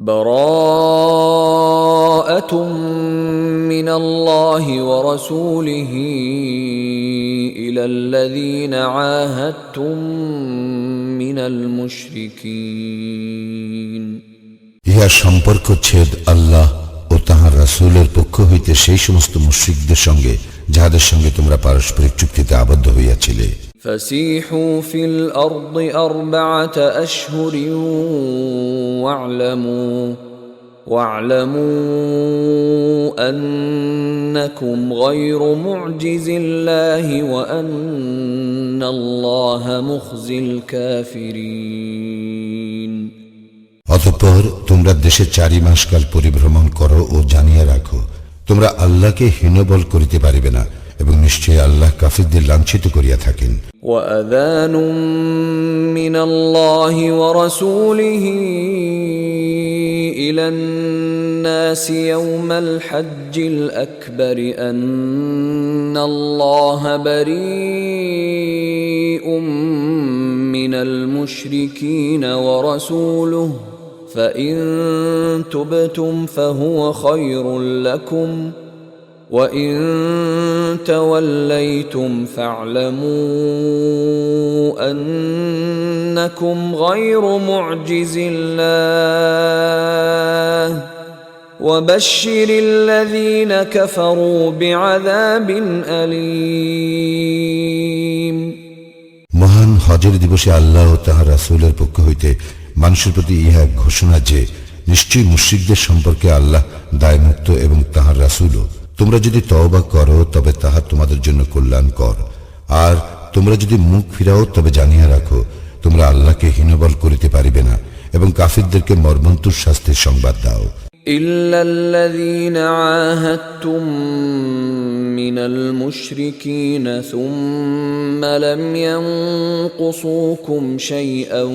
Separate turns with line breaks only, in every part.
বারাআতুম মিনাল্লাহি ওয়া রাসূলিহি ইলাল্লাযীনা আহাদতুম মিনাল মুশরিকিন।
ইহা সম্পর্ক ছেদ আল্লাহ ও তাহার রাসূলের পক্ষ হইতে সেই সমস্ত মুশরিকদের সঙ্গে যাহাদের সঙ্গে তোমরা পারস্পরিক চুক্তিতে আবদ্ধ হইয়াছিলে।
فسيحوا في الأرض 4 أشهر واعلموا أنكم غير معجز الله وأن الله مخزي الكافرين।
অতঃপর তোমরা দেশে 4 মাস কাল পরিভ্রমণ করো ও জানিয়া রাখো তোমরা আল্লাহকে হীনবল করিতে পারিবে না এবং নিশ্চয়ই আল্লাহ কাফিরদের লাঞ্ছিত করিয়া থাকেন।
وأذان من الله ورسوله إلى الناس يوم الحج الأكبر أن الله بريء من المشركين ورسوله فإن تبتم فهو خير لكم وَإِن تَوَلَّيْتُمْ فَاعْلَمُوا أَنَّكُمْ غَيْرُ مُعْجِزِ اللَّهِ وَبَشِّرِ الَّذِينَ كَفَرُوا بِعَذَابٍ أَلِيمٍ।
মহান হজের দিবসে আল্লাহ ও তাহার রাসূলের পক্ষ হইতে মানুষের প্রতি ইহা ঘোষণা যে নিশ্চয়ই মুশরিকদের সম্পর্কে আল্লাহ দায়মুক্ত এবং তাহার রাসূলও। তোমরা যদি তওবা করো তবে তাহা তোমাদের জন্য কল্যাণকর, আর তোমরা যদি মুখ ফিরাও তবে জানিয়া রাখো তোমরা আল্লাহকে হীনবল করিতে পারিবে না এবং কাফিরদেরকে মর্মন্তুর শাস্তির সংবাদ দাও।
ইল্লাল্লাযীনা আহাদতুম মিনাল মুশরিকিনা সুম্মা লাম ইয়ানকুসুকুম শাইআন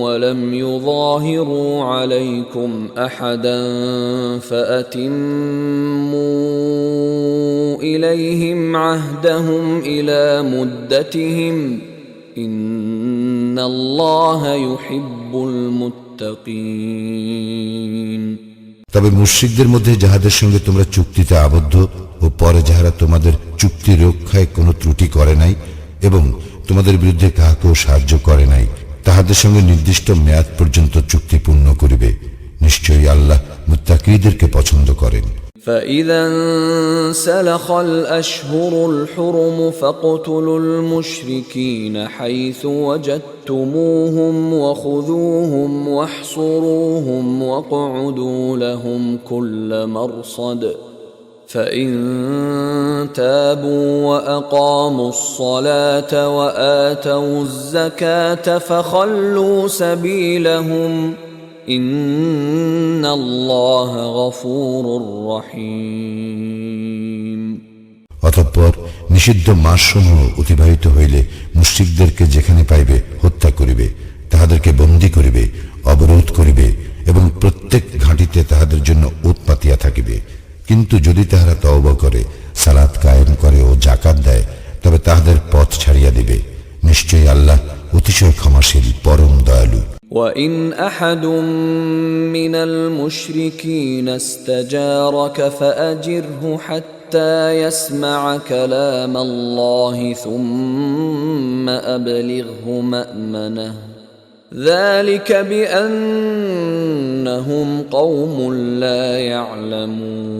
ওয়া লাম ইউযাহিরু আলাইকুম আহাদান ফাআতিম্মু ইলাইহিম আহদাহুম ইলা মুদ্দাতিহিম ইন্নাল্লাহা ইউহিব্বুল মুত্তাকিন।
তবে মুশরিকদের মধ্যে যাহাদের সঙ্গে তোমরা চুক্তিতে আবদ্ধ ও পরে যাহারা তোমাদের চুক্তি রক্ষায় কোনো ত্রুটি করে নাই এবং তোমাদের বিরুদ্ধে কাহাকেও সাহায্য করে নাই, তাহাদের সঙ্গে নির্দিষ্ট মেয়াদ পর্যন্ত চুক্তি পূর্ণ করিবে। নিশ্চয়ই আল্লাহ মুত্তাকীদেরকে পছন্দ করেন।
فَإِذَا انسَلَخَ الْأَشْهُرُ الْحُرُمُ فَاقْتُلُوا الْمُشْرِكِينَ حَيْثُ وَجَدتُّمُوهُمْ وَخُذُوهُمْ وَاحْصُرُوهُمْ وَاقْعُدُوا لَهُمْ كُلَّ مَرْصَدٍ فَإِن تَابُوا وَأَقَامُوا الصَّلَاةَ وَآتَوُا الزَّكَاةَ فَخَلُّوا سَبِيلَهُمْ ইন্নাল্লাহ গফুরুর রহিম।
অতঃপর নিষিদ্ধ মাসসমূহ অতিবাহিত হইলে মুশরিকদেরকে যেখানে পাইবে হত্যা করিবে, তাহাদেরকে বন্দী করিবে, অবরোধ করিবে এবং প্রত্যেক ঘাঁটিতে তাহাদের জন্য ওত পাতিয়া থাকিবে। কিন্তু যদি তাহারা তওবা করে, সালাত কায়েম করে ও যাকাত দেয় তবে তাহাদের পথ ছাড়িয়া দিবে। নিশ্চয়ই আল্লাহ অতিশয় ক্ষমাশীল, পরম দয়ালু।
وَإِنْ أَحَدٌ مِّنَ الْمُشْرِكِينَ اسْتَجَارَكَ فَأَجِرْهُ حَتَّى يَسْمَعَ كَلَامَ اللَّهِ ثُمَّ أَبْلِغْهُ مَأْمَنَهُ ذَلِكَ بِأَنَّهُمْ قَوْمٌ لَّا يَعْلَمُونَ।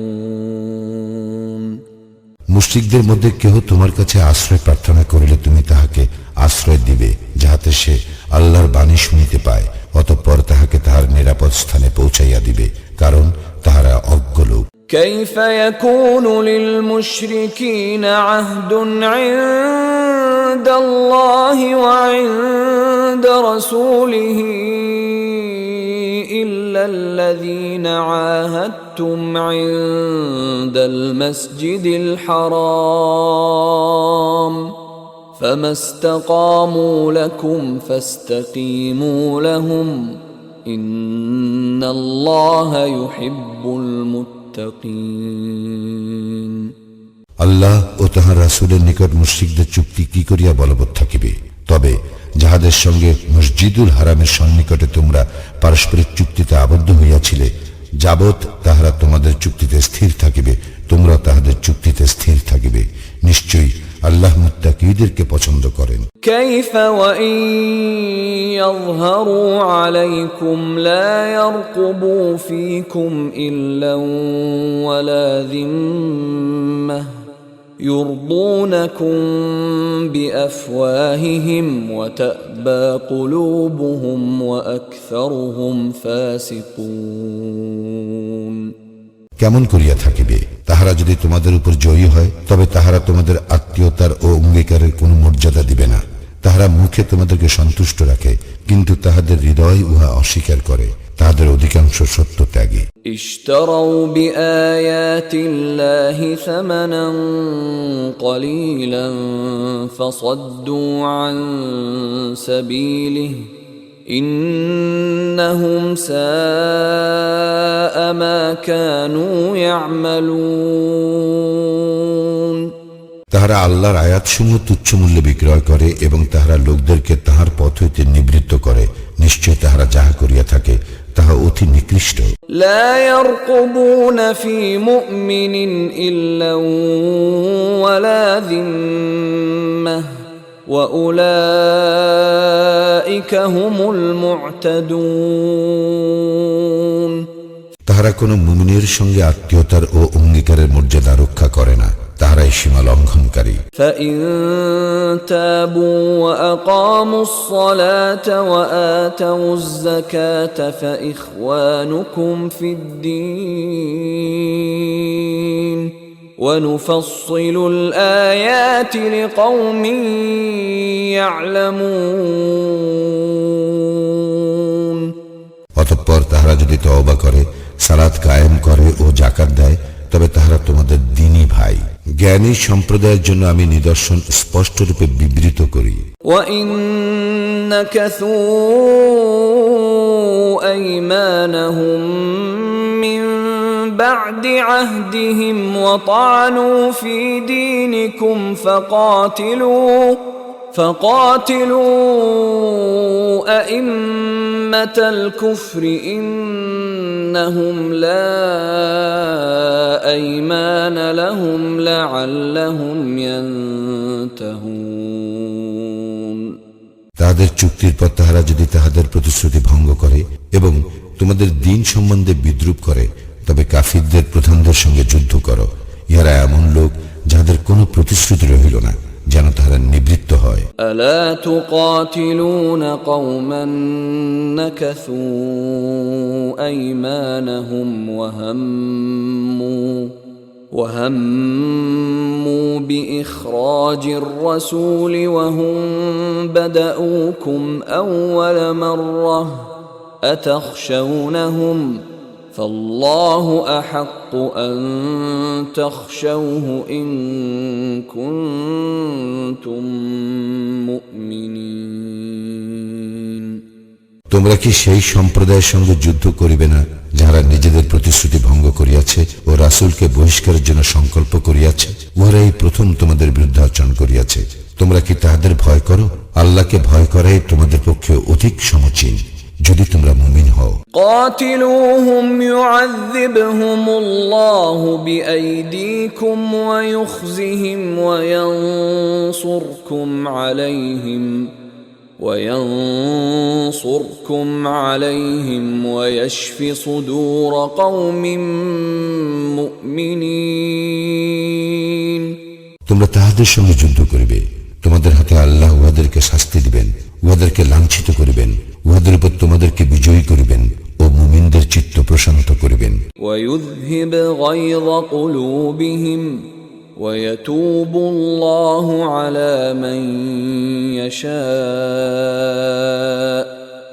মুশরিকদের মধ্যে কেহ তোমার কাছে আশ্রয় প্রার্থনা করিলে তুমি তাহাকে আশ্রয় দিবে, যাহাতে সে আল্লাহর বাণী শুনিতে পায়। অতঃপর তাহাকে তাহার নিরাপদ স্থানে পৌঁছাইয়া দিবে, কারণ তাহারা অজ্ঞ লোক।
كيف يكون للمشركين عهد عند الله وعند رسوله إلا الذين عاهدتم عند المسجد الحرام فما استقاموا لكم فاستقيموا لهم إن الله يحب المتقين।
আল্লাহ ও তাহার রাসূলের নিকট মুশরিকদের চুক্তি কি করিয়া বলবৎ থাকিবে? তবে যাহাদের সঙ্গে মসজিদুল হারামের সন্নিকটে তোমরা পারস্পরিক চুক্তিতে আবদ্ধ হইয়াছ বলেছিলে, যাবৎ তাহারা তোমাদের চুক্তিতে স্থির থাকিবে তোমরা তাহাদের চুক্তিতে স্থির থাকিবে। নিশ্চয়ই আল্লাহ মুত্তাকীদেরকে পছন্দ করেন।
كيف وإن يظهروا عليكم لا يرقبوا فيكم إلا ولا ذمة يرضونكم بأفواههم وتأبى قلوبهم وأكثرهم فاسقون।
কেমন করিয়া থাকিবে? তাহারা যদি তোমাদের উপর জয়ী হয় তবে তাহারা তোমাদের আত্মীয়তার ও অঙ্গীকারের কোন মর্যাদা দিবে না। তাহারা মুখে তোমাদেরকে সন্তুষ্ট রাখে, কিন্তু তাহাদের হৃদয় উহা অস্বীকার করে। তাহাদের অধিকাংশ সত্য ত্যাগী।
اشتروا بآيات الله ثمنا قليلا فصدوا عن سبيله إنهم ساء ما كانوا يعملون।
তাহারা আল্লাহর আয়াতসমূহ তুচ্ছ মূল্যে বিক্রয় করে এবং তাহারা লোকদেরকে তাহার পথ হইতে নিবৃত্ত করে। নিশ্চয় তাহারা যাহা করিয়া থাকে তাহা অতি নিকৃষ্ট।
لا يرقبون في مؤمن إلا ولا ذمة وأولئك هم المعتدون।
তাহারা কোন মুমিনের সঙ্গে আত্মীয়তার ও অঙ্গীকারের মর্যাদা রক্ষা করে না, তাহারাই সীমা লঙ্ঘনকারী।
فإن تابوا وأقاموا الصلاة وآتوا الزكاة فإخوانكم في الدين ونفصل الآيات لقوم يعلمون।
অতঃপর তাহারা যদি তওবা করে, সালাত কায়েম করে ও যাকাত দেয়, তবে তাহারা তোমাদের দ্বীনী ভাই। জ্ঞানী সম্প্রদায়ের জন্য আমি নিদর্শন স্পষ্টরূপে বিবৃত করি।
وَإِن نَكَثُوا أَيْمَانَهُم مِّن بَعْدِ عَهْدِهِمْ وَطَعَنُوا فِي دِينِكُمْ فقاتلوا أئمة الكفر إنهم لا أيمان لهم لعلهم ينتهون।
তাহাদের চুক্তির পর তাহারা যদি তাহাদের প্রতিশ্রুতি ভঙ্গ করে এবং তোমাদের দ্বীন সম্বন্ধে বিদ্রূপ করে, তবে কাফিরদের প্রধানদের সঙ্গে যুদ্ধ করো। ইহারা এমন লোক যাহাদের কোনো প্রতিশ্রুতি রহিল না, যেন তাহারা নিবৃত্ত হয়।
ألا تقاتلون قوما نكثوا أيمانهم وهموا بإخراج الرسول وهم بدؤوكم أول مرة أتخشونهم فالله أحق أن تخشوه إن كنتم مؤمنين।
তোমরা কি সেই সম্প্রদায়ের সঙ্গে যুদ্ধ করিবে না যাহারা নিজেদের প্রতিশ্রুতি ভঙ্গ করিয়াছে ও রাসূলকে বহিষ্কারের জন্য সংকল্প করিয়াছে? উহারাই প্রথম তোমাদের বিরুদ্ধে আচরণ করিয়াছে। তোমরা কি তাহাদের ভয় করো? আল্লাহকে ভয় করাই তোমাদের পক্ষে অধিক সমীচীন, যদি তোমরা মুমিন হও।
قاتلوهم يعذبهم الله بأيديكم ويخزهم وينصركم عليهم ويشف صدور قوم مؤمنين।
তোমরা তাহাদের সঙ্গে যুদ্ধ করিবে, তোমাদের হাতে আল্লাহ উহাদেরকে শাস্তি দিবেন, উহাদেরকে লাঞ্ছিত করিবেন, উহাদের উপর তোমাদেরকে বিজয়ী করিবেন ও মুমিনদের চিত্ত প্রশান্ত করিবেন।
ويذهب غيظ قلوبهم ويتوب الله على من يشاء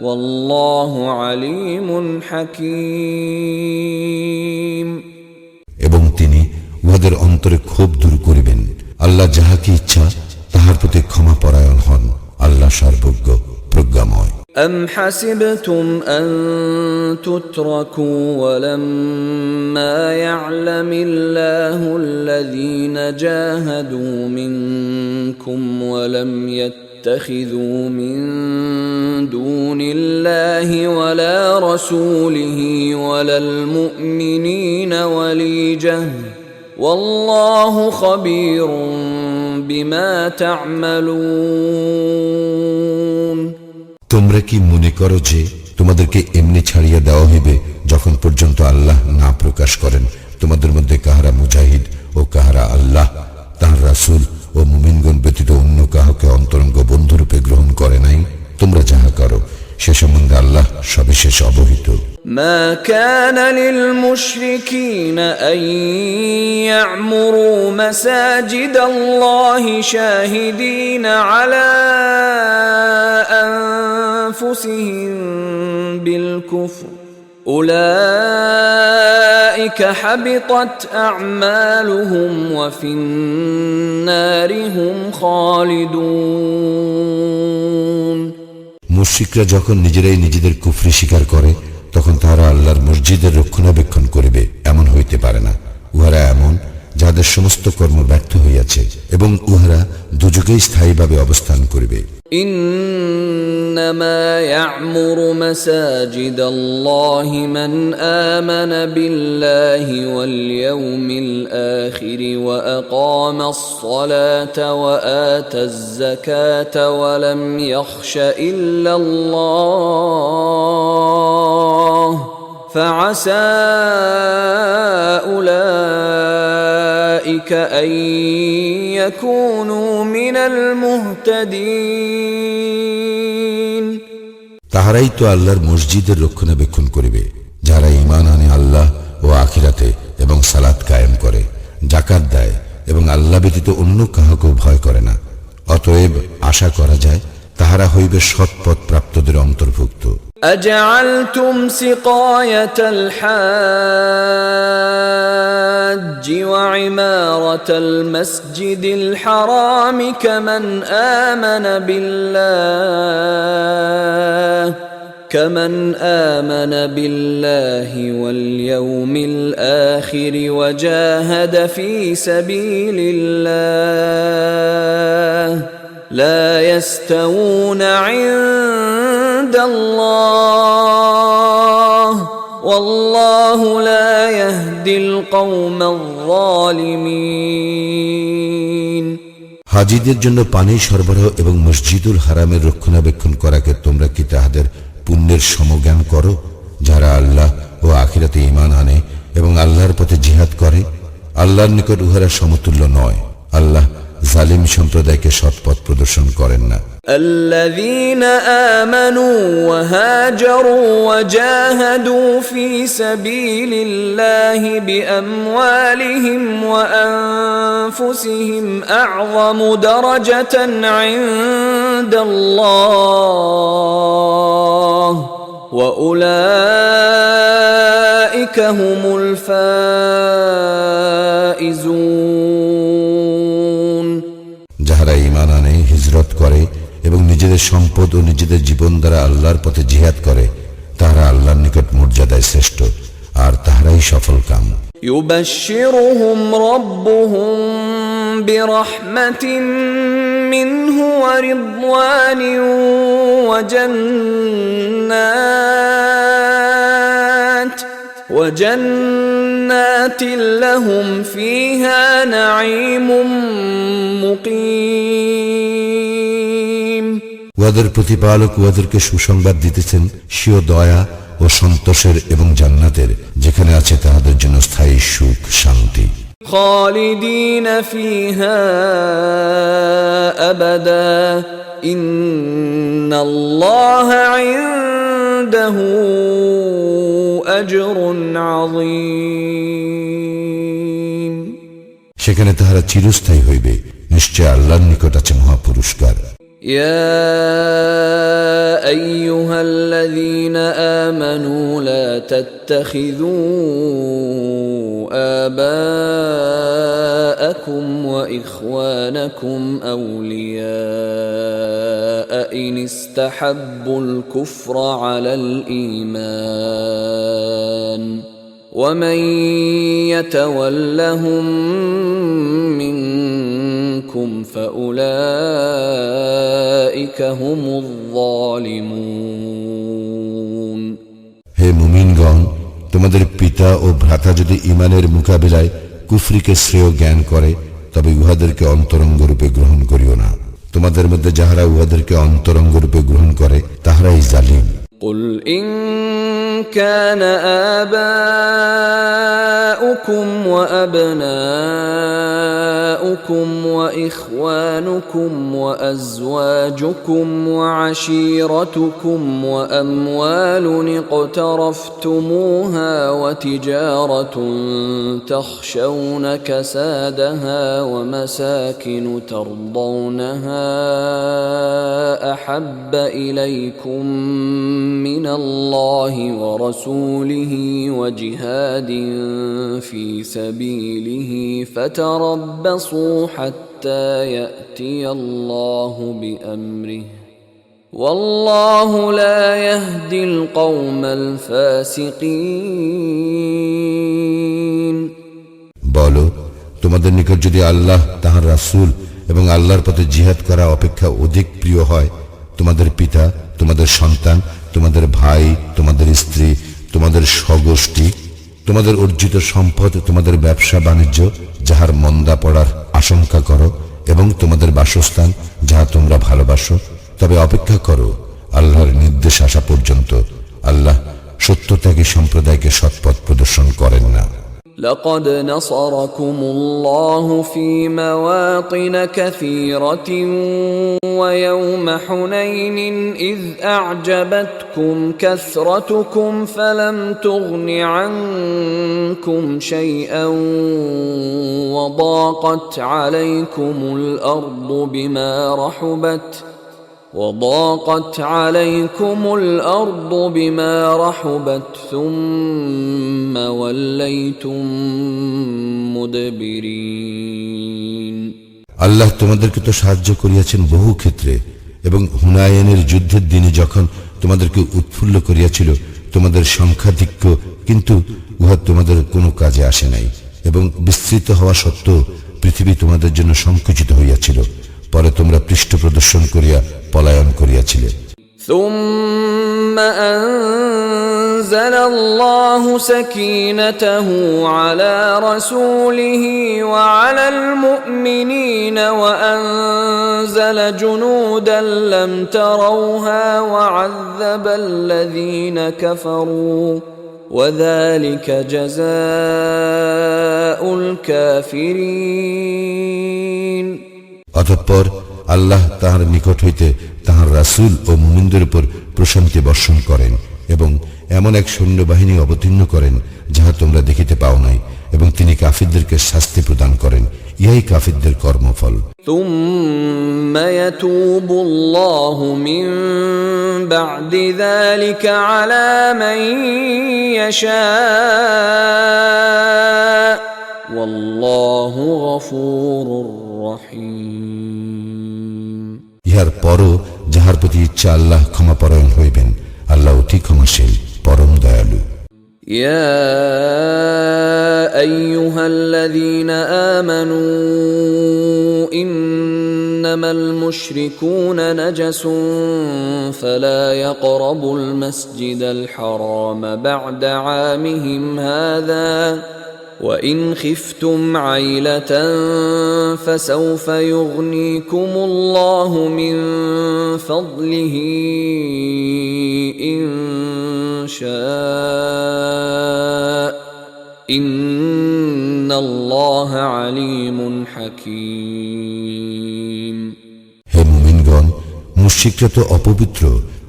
والله عليم حكيم।
এবং তিনি উহাদের অন্তরে ক্ষোভ দূর করিবেন। আল্লাহ যাহাকে ইচ্ছা তাহার প্রতি ক্ষমা পরায়ণ হন। আল্লাহ সর্বজ্ঞ প্রজ্ঞাময়।
أم حسبتم أن تتركوا ولما يعلم الله الذين جاهدوا منكم ولم يتخذوا من دون الله ولا رسوله ولا المؤمنين وليجة والله خبير بما تعملون
তোমরা কি মনে করো যে তোমাদেরকে এমনি ছাড়িয়ে দেওয়া হইবে যখন পর্যন্ত আল্লাহ না প্রকাশ করেন তোমাদের মধ্যে কাহারা মুজাহিদ ও কাহারা আল্লাহ তাঁর রাসূল ও মুমিনগণ ব্যতীত অন্য কাহাকে অন্তরঙ্গ বন্ধুরূপে গ্রহণ করে নাই? তোমরা যাহা করো সে সম্বন্ধে আল্লাহ সবিশেষ অবহিত।
ما كان للمشركين أن يعمروا مساجد الله شاهدين على أنفسهم بالكفر أولئك حبطت أعمالهم وفي النار هم خالدون
মুশরিকরা যখন নিজেরাই নিজেদের কুফরি স্বীকার করে তখন তারা আল্লাহর মসজিদের রক্ষণাবেক্ষণ করিবে এমন হইতে পারে না। উহারা এমন যাদের সমস্ত কর্ম ব্যর্থ হইয়াছে এবং উহারা দুযুগেই স্থায়ীভাবে অবস্থান করিবে।
إنما يعمر مساجد الله من آمن بالله واليوم الآخر وأقام الصلاة وآتى الزكاة ولم يخش إلا الله فعسى أولئك أن يكونوا من المهتدين
তাহারাই তো আল্লাহর মসজিদের রক্ষণাবেক্ষণ করিবে যারা ঈমান আনে আল্লাহ ও আখিরাতে এবং সালাত কায়েম করে, যাকাত দেয় এবং আল্লাহ ব্যতীত অন্য কাহাকে ভয় করে না। অতএব আশা করা যায় তাহারা হইবে সৎপথ প্রাপ্তদের অন্তর্ভুক্ত।
أجعلتم سقاية الحاج وعمارة المسجد الحرام كمن آمن بالله واليوم الآخر وجاهد في سبيل الله لا يستوون عند الله والله لا يهدي القوم الظالمين
হাজীদের জন্য পানি সরবরাহ এবং মসজিদুল হারামের রক্ষণাবেক্ষণ করাকে তোমরা কি তাহাদের পুণ্যের সমজ্ঞান করো যারা আল্লাহ ও আখিরাতে ঈমান আনে এবং আল্লাহর পথে জিহাদ করে? আল্লাহর নিকট উহারা সমতুল্য নয়। আল্লাহ জালিম সম্প্রদায়কে সৎপথ প্রদর্শন করেন না।
الذين آمنوا وهاجروا وجاهدوا في سبيل الله بأموالهم وأنفسهم أعظم درجة عند الله وأولئك هم الفائزون
যাহারা ঈমান আনে, হিজরত করে এবং নিজেদের সম্পদ ও নিজেদের জীবন দ্বারা আল্লাহর পথে জিহাদ করে তাহারা আল্লাহর নিকট মর্যাদায় শ্রেষ্ঠ আর তাহারাই সফল কাম।
يبشرهم ربهم برحمة منه ورضوان وجنات لهم فيها نعيم মুকিম।
উহাদের প্রতিপালক উহাদেরকে সুসংবাদ দিতেছেন স্বীয় দয়া ও সন্তোষের এবং জান্নাতের, যেখানে আছে তাহাদের জন্য স্থায়ী সুখ শান্তি।
খালিদিন ফিহা আবাদা ইন্নাল্লাহা ইনদাহু আজরুন আযীম।
সেখানে তাহারা চিরস্থায়ী হইবে, নিশ্চয় আল্লাহর নিকট আছে মহা পুরস্কার।
يا أيها الذين آمنوا لا تتخذوا آباءكم وإخوانكم أولياء إن استحبوا الكفر على الإيمان ومن يتولهم منكم عنكم فأولئك هم الظالمون
হে মুমিনগণ, তোমাদের পিতা ও ভ্রাতা যদি ঈমানের মোকাবিলায় কুফরিকে শ্রেয় জ্ঞান করে, তবে উহাদেরকে অন্তরঙ্গ রূপে গ্রহণ করিও না। তোমাদের মধ্যে যাহারা উহাদেরকে অন্তরঙ্গ রূপে গ্রহণ করে তাহারাই জালিম।
قل إن كان آباؤكم وأبناؤكم وإخوانكم وأزواجكم وعشيرتكم وأموال اقترفتموها وتجارة تخشون كسادها ومساكن ترضونها أحب إليكم من الله ورسوله وجهاد في سبيله فتربصوا حتى يأتي الله بأمره والله لا يهدي القوم الفاسقين
বলো, তোমাদের নিকট যদি আল্লাহ, তাহার রাসূল এবং আল্লাহর পথে জিহাদ করা অপেক্ষা অধিক প্রিয় হয়, তোমাদের পিতা, তোমাদের সন্তান, তোমাদের ভাই, তোমাদের স্ত্রী, তোমাদের স্বগোষ্ঠী, তোমাদের অর্জিত সম্পদ, তোমাদের ব্যবসা বাণিজ্য যাহার মন্দা পড়ার আশঙ্কা করো, এবং তোমাদের বাসস্থান যাহা তোমরা ভালোবাসো, তবে অপেক্ষা করো আল্লাহর নির্দেশ আসা পর্যন্ত। আল্লাহ সত্যত্যাগী সম্প্রদায়কে সৎপথ প্রদর্শন করেন না।
لقد نصركم الله في مواطن كثيرة ويوم حنين إذ أعجبتكم كثرتكم فلم تغن عنكم شيئا وضاقت عليكم الأرض بما رحبت ثم وليتم مدبرين
আল্লাহ তোমাদেরকে তো সাহায্য করিয়াছেন বহু ক্ষেত্রে, এবং হুনায়নের যুদ্ধের দিনে যখন তোমাদেরকে উৎফুল্ল করিয়াছিল তোমাদের সংখ্যাধিক্য, কিন্তু উহা তোমাদের কোনো কাজে আসে নাই, এবং বিস্তৃত হওয়া সত্ত্বেও পৃথিবী তোমাদের জন্য সংকুচিত হইয়াছিল। পরে তোমরা পৃষ্ঠ প্রদর্শন করিয়া পলায়ন করিয়াছিলে।
ثم أنزل الله سكينته على رسوله وعلى المؤمنين وأنزل جنودا لم تروها وعذب الذين كفروا وذلك جزاء الكافرين
অতঃপর আল্লাহ তাহার নিকট হইতে তাহার রাসূল ও মুমিনদের উপর প্রশান্তি বর্ষণ করেন, এবং এমন এক সৈন্যবাহিনী অবতীর্ণ করেন যাহা তোমরা দেখিতে পাও নাই, এবং তিনি কাফিরদেরকে শাস্তি প্রদান করেন। ইহাই কাফিরদের কর্মফল।
ثم يتوب الله من بعد ذلك على من يشاء والله غفور رحيم
ইহার পরও যাহার প্রতি ইচ্ছা আল্লাহ ক্ষমাপরায়ণ হইবেন। আল্লাহ অতি ক্ষমাশীল, পরম দয়ালু।
يا أيها الذين آمنوا إنما المشركون نجس فلا يقربوا المسجد الحرام بعد عامهم هذا وإن خفتم عيلة فسوف يغنيكم الله من فضله إن شاء إن الله عليم حكيم
হে মুমিনগণ, মুশরিকরা তো অপবিত্র,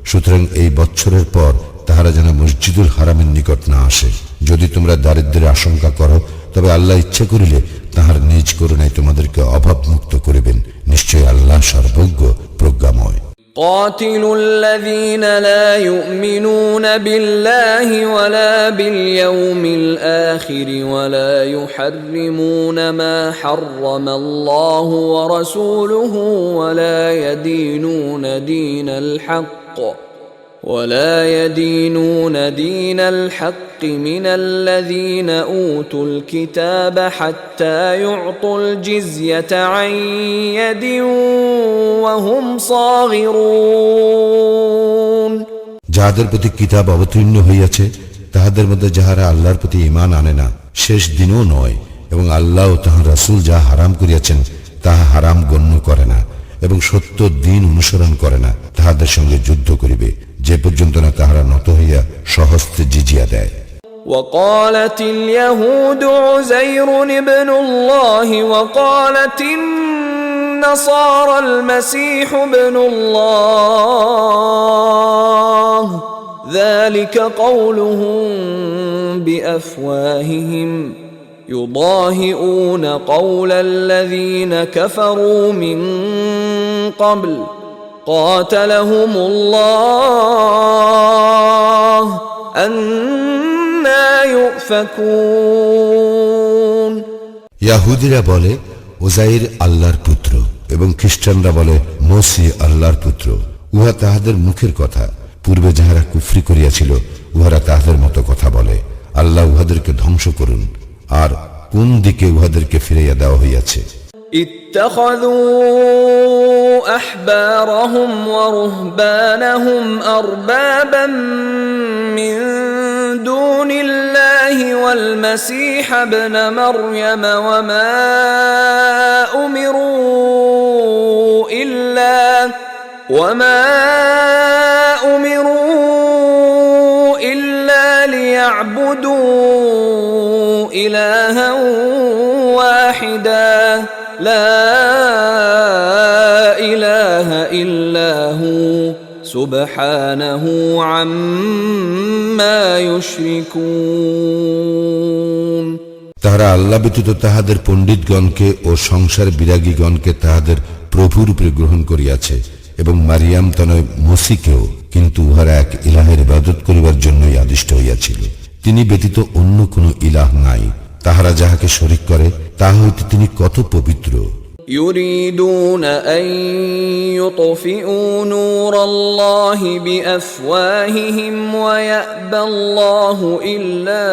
সুতরাং এই বৎসরের পর তাহারা যেন মসজিদুল হারামের নিকট না আসে। যদি তোমরা দারিদ্র্যের আশঙ্কা করো, তবে আল্লাহ ইচ্ছা করিলে তাহার নিজ করুণায় তোমাদেরকে অভাব মুক্ত করিবেন। নিশ্চয় আল্লাহ সর্বজ্ঞ, প্রজ্ঞাময়।
قاتلوا الذين لا يؤمنون بالله ولا باليوم الآخر ولا يحرمون ما حرم الله ورسوله ولا يدينون دين الحق ولا يدينون دين الحق من الذين أوتوا الكتاب حتى يعطوا الجزية عن يد وهم صاغرون
যাহাদের প্রতি কিতাব অবতীর্ণ হইয়াছে তাহাদের মধ্যে যাহারা আল্লাহর প্রতি ঈমান আনে না, শেষ দিনও নয়, এবং আল্লাহ ও তাহার রাসূল যাহা হারাম করিয়াছেন তাহা হারাম গণ্য করে না, এবং সত্য দিন অনুসরণ করে না, তাহাদের সঙ্গে যুদ্ধ করিবে যে পর্যন্ত না তাহারা নত হইয়া স্বহস্তে জিজিয়া দেয়।
وقالت اليهود عزير ابن الله وقالت النصارى المسيح ابن الله ذلك قولهم بأفواههم يضاهئون قول الذين كفروا من قبل قاتلهم الله أنى يؤفكون
ইয়াহুদীরা বলে উজাইর আল্লাহর পুত্র এবং খ্রিস্টানরা বলে মসিহ আল্লাহর পুত্র। উহা তাহাদের মুখের কথা, পূর্বে যাহারা কুফরি করিয়াছিল উহারা তাহাদের মতো কথা বলে। আল্লাহ উহাদেরকে ধ্বংস করুন। আর কোন দিকে উহাদেরকে ফিরাইয়া দেওয়া হইয়াছে?
اتخذوا أحبارهم ورهبانهم أربابا من دون الله والمسيح ابن مريم وما أمروا إلا ليعبدوا إلها واحدا لا إله إلا هو سبحانه عما يشركون
তাহারা আল্লাহ ব্যতীত তাহাদের পণ্ডিতগণকে ও সংসার বিরাগীগণকে তাহাদের প্রভুরূপে গ্রহণ করিয়াছে এবং মারিয়াম তনয় মসিকেও, কিন্তু উহারা এক ইলাহের ইবাদত করিবার জন্যই আদিষ্ট হইয়াছিল। তিনি ব্যতীত অন্য কোন ইলাহ নাই। তাহারা যাহাকে শরীক করে তাহা হইতে তিনি কত পবিত্র।
يريدون أن يطفئوا نور الله بأفواههم ويأبى الله إلا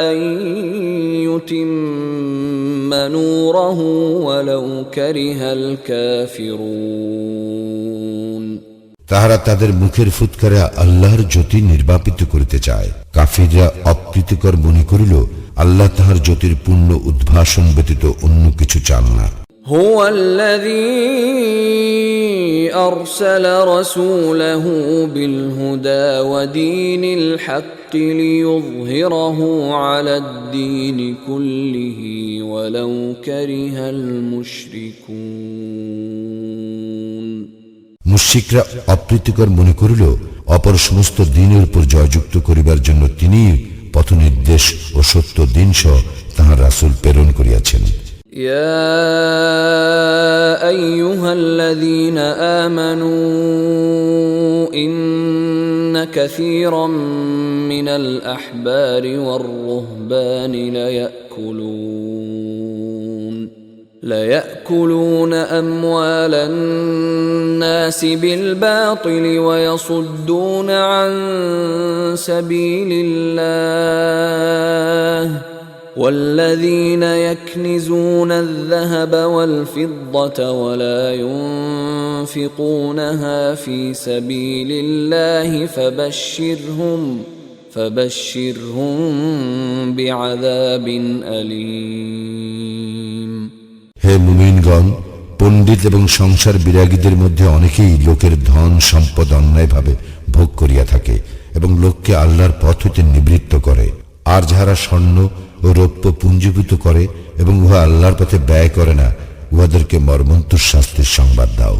أن يتم نوره ولو كره الكافرون
তাহারা তাদের মুখের ফুৎকারে আল্লাহর জ্যোতি নির্বাপিত করিতে চায়। কাফিররা অপ্রীতিকর মনে করিল আল্লাহ তাহার জ্যোতির পূর্ণ উদ্ভাসন ব্যতীত অন্য কিছু চান না।
هو الذي أرسل رسوله بالهدى ودين الحق ليظهره على الدين كله ولو كره المشركون
মুশরিকরা অপ্রীতিকর মনে করিল অপর সমস্ত দিনের উপর জয়যুক্ত করিবার জন্য তিনি পথ নির্দেশ ও সত্য দিন সহ তাহার রাসূল প্রেরণ করিয়াছেন।
يا أيها الذين آمنوا إن كثيرا من الأحبار والرهبان ليأكلون أموال الناس بالباطل ويصدون عن سبيل الله والذين يكنزون الذهب والفضة ولا ينفقونها في سبيل الله فبشرهم بعذاب أليم
হে মুমিনগণ, পণ্ডিত এবং সংসার বিরাগীদের মধ্যে অনেকেই লোকের ধন সম্পদ অন্যায়ভাবে ভোগ করিয়া থাকে এবং লোককে আল্লাহর পথ হইতে নিবৃত্ত করে। আর যাহারা স্বর্ণ ও রৌপ্য পুঞ্জীভূত করে এবং উহা আল্লাহর পথে ব্যয় করে না, উহাদেরকে মর্মন্তুর শাস্তির সংবাদ দাও।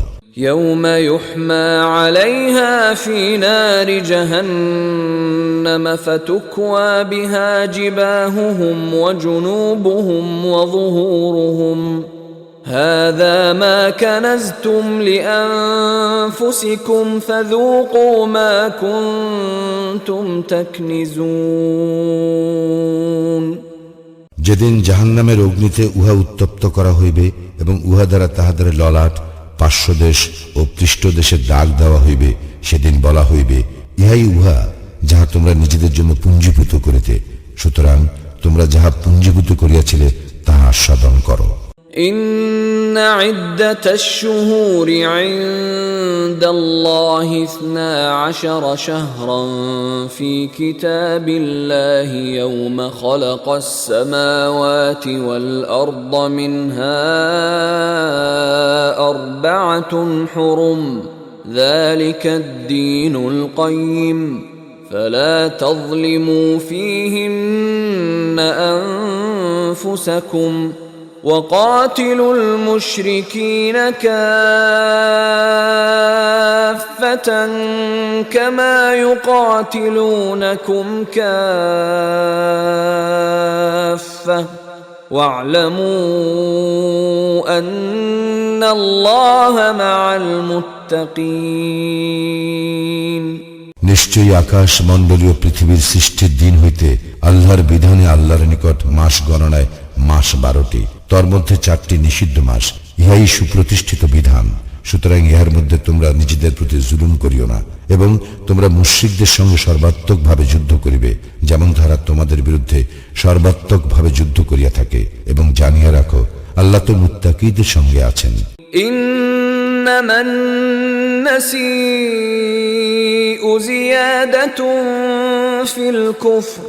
يوم يحمى عليها في نار جهنم فتكوى بها جباههم وجنوبهم وظهورهم هذا ما كنزتم لأنفسكم فذوقوا ما كنتم تكنزون
যেদিন জাহান্নামের অগ্নিতে উহা উত্তপ্ত করা হইবে এবং উহা দ্বারা তাহাদের ললাট, পার্শ্বদেশ ও পৃষ্ঠদেশে দাগ দেওয়া হইবে, সেদিন বলা হইবে, ইহাই উহা যাহা তোমরা নিজেদের জন্য পুঞ্জীভূত করিতে, সুতরাং তোমরা যাহা পুঞ্জীভূত করিয়াছিলে তাহা আস্বাদন করো।
إن عدة الشهور عند الله 12 شهرا في كتاب الله يوم خلق السماوات والأرض منها 4 حرم ذلك الدين القيم فلا تظلموا فيهن أنفسكم وقاتلوا المشركين كافة كما يقاتلونكم كافة واعلموا أن الله مع المتقين
নিশ্চয়ই আকাশ মণ্ডলীয় পৃথিবীর সৃষ্টির দিন হইতে আল্লাহর বিধানে আল্লাহর নিকট মাস গণনায় মাস 12টি, তর মধ্যে 4টি নিষিদ্ধ মাস। ইহাই সুপ্রতিষ্ঠিত বিধান। সুতরাং ইহার মধ্যে তোমরা নিজেদের প্রতি জুলুম করিও না এবং তোমরা মুশরিকদের সঙ্গে সর্বাত্মকভাবে যুদ্ধ করিবে, যেমন তারা তোমাদের বিরুদ্ধে সর্বাত্মকভাবে যুদ্ধ করিয়া থাকে। এবং জানিয়া রাখো, আল্লাহ তো মুত্তাকীদের সঙ্গে আছেন।
إنما النسيء زيادة في الكفر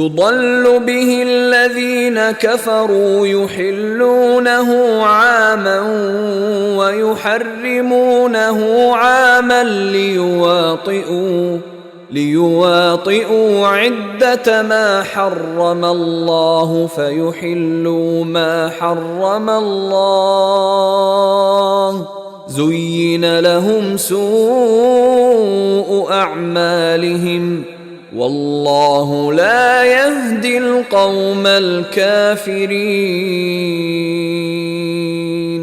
يضل به الذين كفروا يحلونه عاما ويحرمونه عاما ليواطئوا عدة ما حرم الله فيحلوا ما حرم الله زين لهم سوء أعمالهم والله لا يهدي القوم الكافرين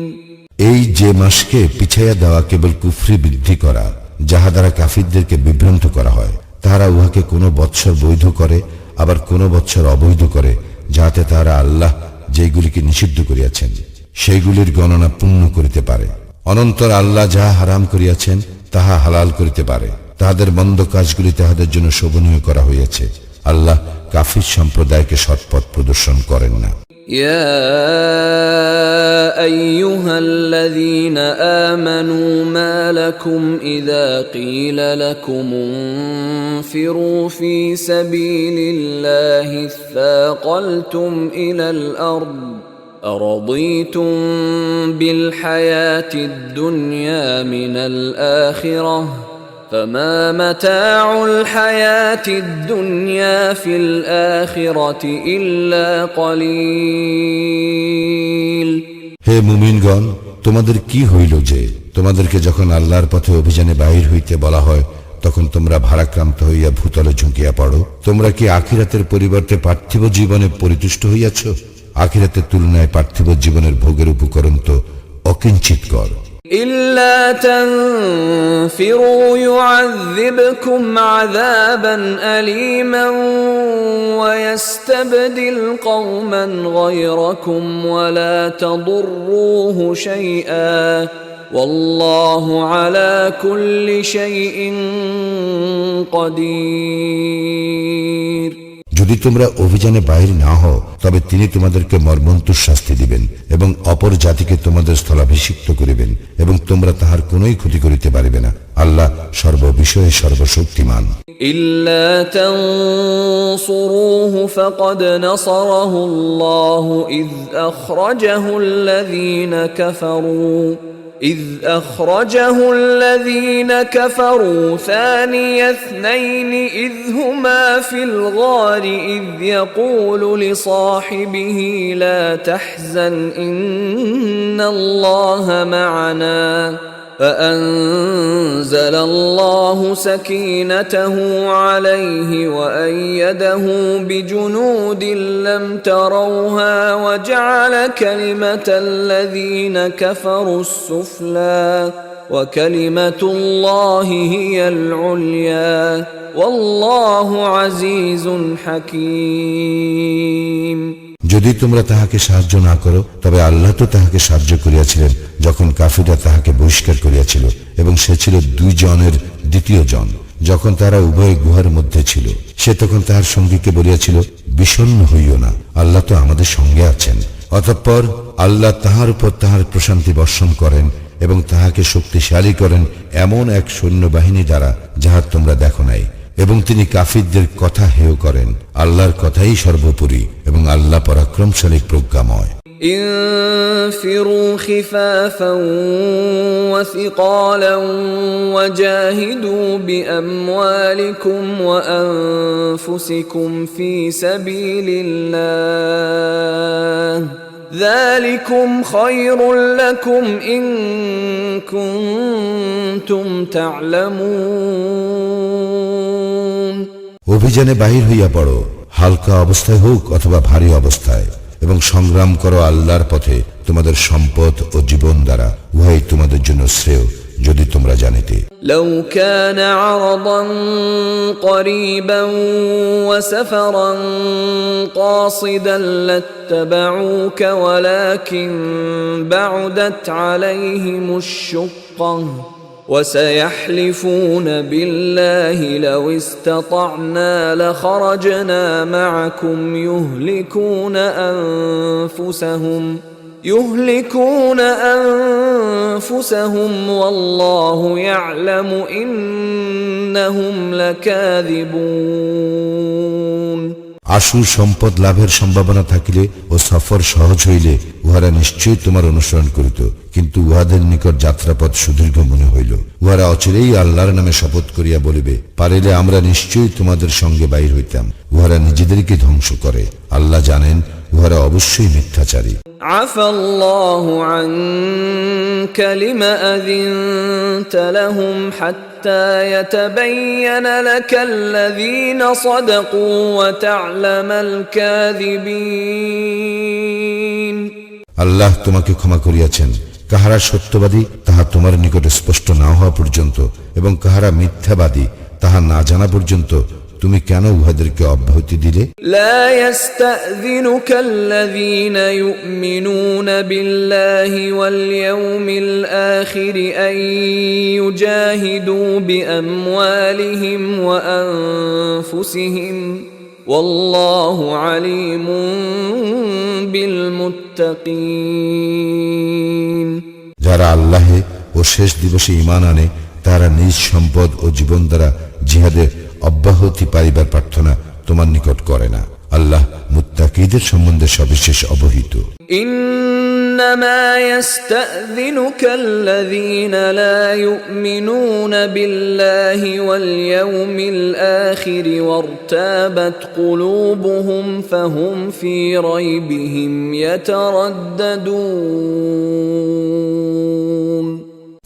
এই যে মাসকে পিছাইয়া দেওয়া কেবল কুফরি বৃদ্ধি করা, যাহা দ্বারা কাফিরদেরকে বিভ্রান্ত করা হয়, তাহারা উহাকে কোনো বৎসর বৈধ করে, আবার কোনো বৎসর অবৈধ করে, যাহাতে তাহারা আল্লাহ যেগুলিকে নিষিদ্ধ করিয়াছেন সেইগুলির গণনা পূর্ণ করিতে পারে। অনন্তর আল্লাহ যাহা হারাম করিয়াছেন তাহা হালাল করিতে পারে। তাহাদের মন্দ কাজগুলি তাহাদের জন্য শোভনীয় করা হইয়াছে। আল্লাহ কাফির সম্প্রদায়কে সৎপথ প্রদর্শন করেন না।
يا أيها الذين آمنوا ما لكم إذا قيل لكم انفروا في سبيل الله اثاقلتم إلى الأرض أرضيتم بالحياة الدنيا من الآخرة فما متاع الحياة الدنيا في الآخرة إلا قليل
হে মুমিনগণ, তোমাদের কি হইল যে তোমাদেরকে যখন আল্লাহর পথে অভিযানে বাহির হইতে বলা হয় তখন তোমরা ভারাক্রান্ত হইয়া ভূতলে ঝুঁকিয়া পড়ো? তোমরা কি আখিরাতের পরিবর্তে পার্থিব জীবনে পরিতুষ্ট হইয়াছ? আখিরাতের তুলনায় পার্থিব জীবনের ভোগের উপকরণ তো অকিঞ্চিতকর।
إلا تنفروا يعذبكم عذابا أليما ويستبدل قوما غيركم ولا تضروه شيئا والله على كل شيء قدير
যদি তোমরা অভিযানে বাহির না হও তবে তিনি তোমাদেরকে মর্মন্তুর শাস্তি দিবেন এবং অপর জাতিকে তোমাদের স্থলাভিষিক্ত করিবেন এবং তোমরা তাহার কোনোই ক্ষতি করিতে পারিবে না। আল্লাহ সর্ববিষয়ে সর্বশক্তিমান।
إلا تنصروه فقد نصره الله إذ أخرجه الذين كفروا ثاني اثنين إذ هما في الغار إذ يقول لصاحبه لا تحزن إن الله معنا فأنزل الله سكينته عليه وأيده بجنود لم تروها وجعل كلمة الذين كفروا السفلى وكلمة الله هي العليا والله عزيز حكيم
যদি তোমরা তাহাকে সাহায্য না করো তবে আল্লাহ তো তাহাকে সাহায্য করিয়াছিলেন যখন কাফিররা তাহাকে বহিষ্কার করিয়াছিল এবং সে ছিল 2 জনের দ্বিতীয় জন, যখন তারা উভয় গুহার মধ্যে ছিল, সে তখন তাহার সঙ্গীকে বলিয়াছিল, বিষণ্ণ হইও না, আল্লাহ তো আমাদের সঙ্গে আছেন। অতঃপর আল্লাহ তাহার উপর তাহার প্রশান্তি বর্ষণ করেন এবং তাহাকে শক্তিশালী করেন এমন এক সৈন্যবাহিনী দ্বারা যাহা তোমরা দেখো নাই, এবং তিনি কাফিরদের কথা হেয় করেন। আল্লাহর কথাই সর্বোপরি এবং আল্লাহ পরাক্রমশালী প্রজ্ঞাময়।
انفروا خفافا وثقالا وجاهدوا بأموالكم وأنفسكم في سبيل الله ذلكم خير لكم إن كنتم تعلمون
অভিযানে বাহির হইয়া পড়ো, হালকা অবস্থায় হোক অথবা ভারী অবস্থায়, এবং সংগ্রাম করো আল্লাহর পথে তোমাদের সম্পদ ও জীবন দ্বারা, উহাই তোমাদের জন্য শ্রেয় যদি তোমরা জানিতে।
لو كان عرضا قريبا وسفرا قاصدا لاتبعوك ولكن بعدت عليهم الشقة وسيحلفون بالله لو استطعنا لخرجنا معكم يهلكون أنفسهم والله يعلم إنهم لكاذبون
আশু সম্পদ লাভের সম্ভাবনা থাকিলে ও সফর সহজ হইলে উহারা নিশ্চয়ই তোমার অনুসরণ করিত, কিন্তু উহাদের নিকট যাত্রাপথ সুদীর্ঘ মনে হইল। উহারা অচিরেই আল্লাহর নামে শপথ করিয়া বলিবে, পারিলে আমরা নিশ্চয়ই তোমাদের সঙ্গে বাইর হইতাম। উহারা নিজেদেরকে ধ্বংস করে, আল্লাহ জানেন উহারা অবশ্যই মিথ্যাচারী।
عفى الله عنك لما أذنت لهم حتى يتبين لك الذين صدقوا وتعلم الكاذبين
আল্লাহ তোমাকে ক্ষমা করিয়াছেন, কাহারা সত্যবাদী তাহা তোমার নিকটে স্পষ্ট না হওয়া পর্যন্ত এবং কাহারা মিথ্যাবাদী তাহা না জানা পর্যন্ত তুমি কেন উহাদেরকে অব্যাহতি দিলে?
لا يستأذنك الذين يؤمنون بالله واليوم الآخر أن يجاهدوا بأموالهم وأنفسهم والله عليم بالمتقين
যারা আল্লাহে ও শেষ দিবসে ঈমান আনে তারা নিজ সম্পদ ও জীবন দ্বারা জিহাদে অব্যাহতি পাইবার প্রার্থনা তোমার নিকট করে না। আল্লাহ মুত্তাকীদের সম্বন্ধে সবিশেষ অবহিত।
إنما يستأذنك الذين لا يؤمنون بالله واليوم الآخر وارتابت قلوبهم فهم في ريبهم يترددون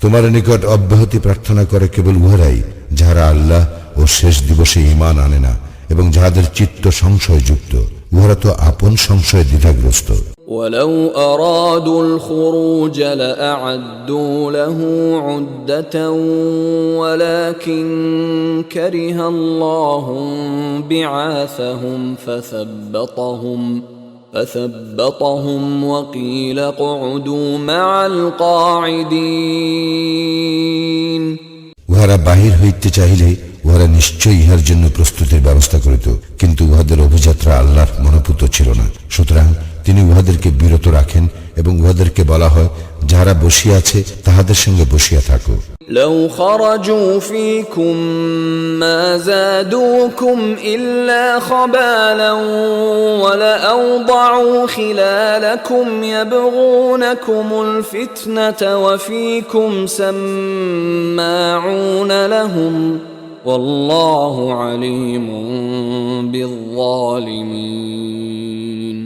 তোমার নিকট অব্যাহতি প্রার্থনা করে কেবল উহারাই যাহারা আল্লাহ ও শেষ দিবসে ঈমান আনে না এবং যাহাদের চিত্ত সংশয়যুক্ত, উহারা তো আপন সংশয়ে দ্বিধাগ্রস্ত।
ولو أرادوا الخروج لأعدوا له عدة ولكن كره الله بعاثهم فثبطهم وقيل اقعدوا مع القاعدين
উহারা বাহির হইতে চাহিলে উহারা নিশ্চয়ই ইহার জন্য প্রস্তুতির ব্যবস্থা করিত, কিন্তু উহাদের অভিযাত্রা আল্লাহর মনোপুত ছিল না, সুতরাং তিনি উহাদেরকে বিরত রাখেন এবং উহাদেরকে বলা হয়, যাহারা বসিয়া আছে তাহাদের সঙ্গে বসিয়া থাকো।
لو خرجوا فيكم ما زادوكم إلا خبالا ولأوضعوا خلالكم يبغونكم الفتنة وفيكم سماعون لهم والله عليم بالظالمين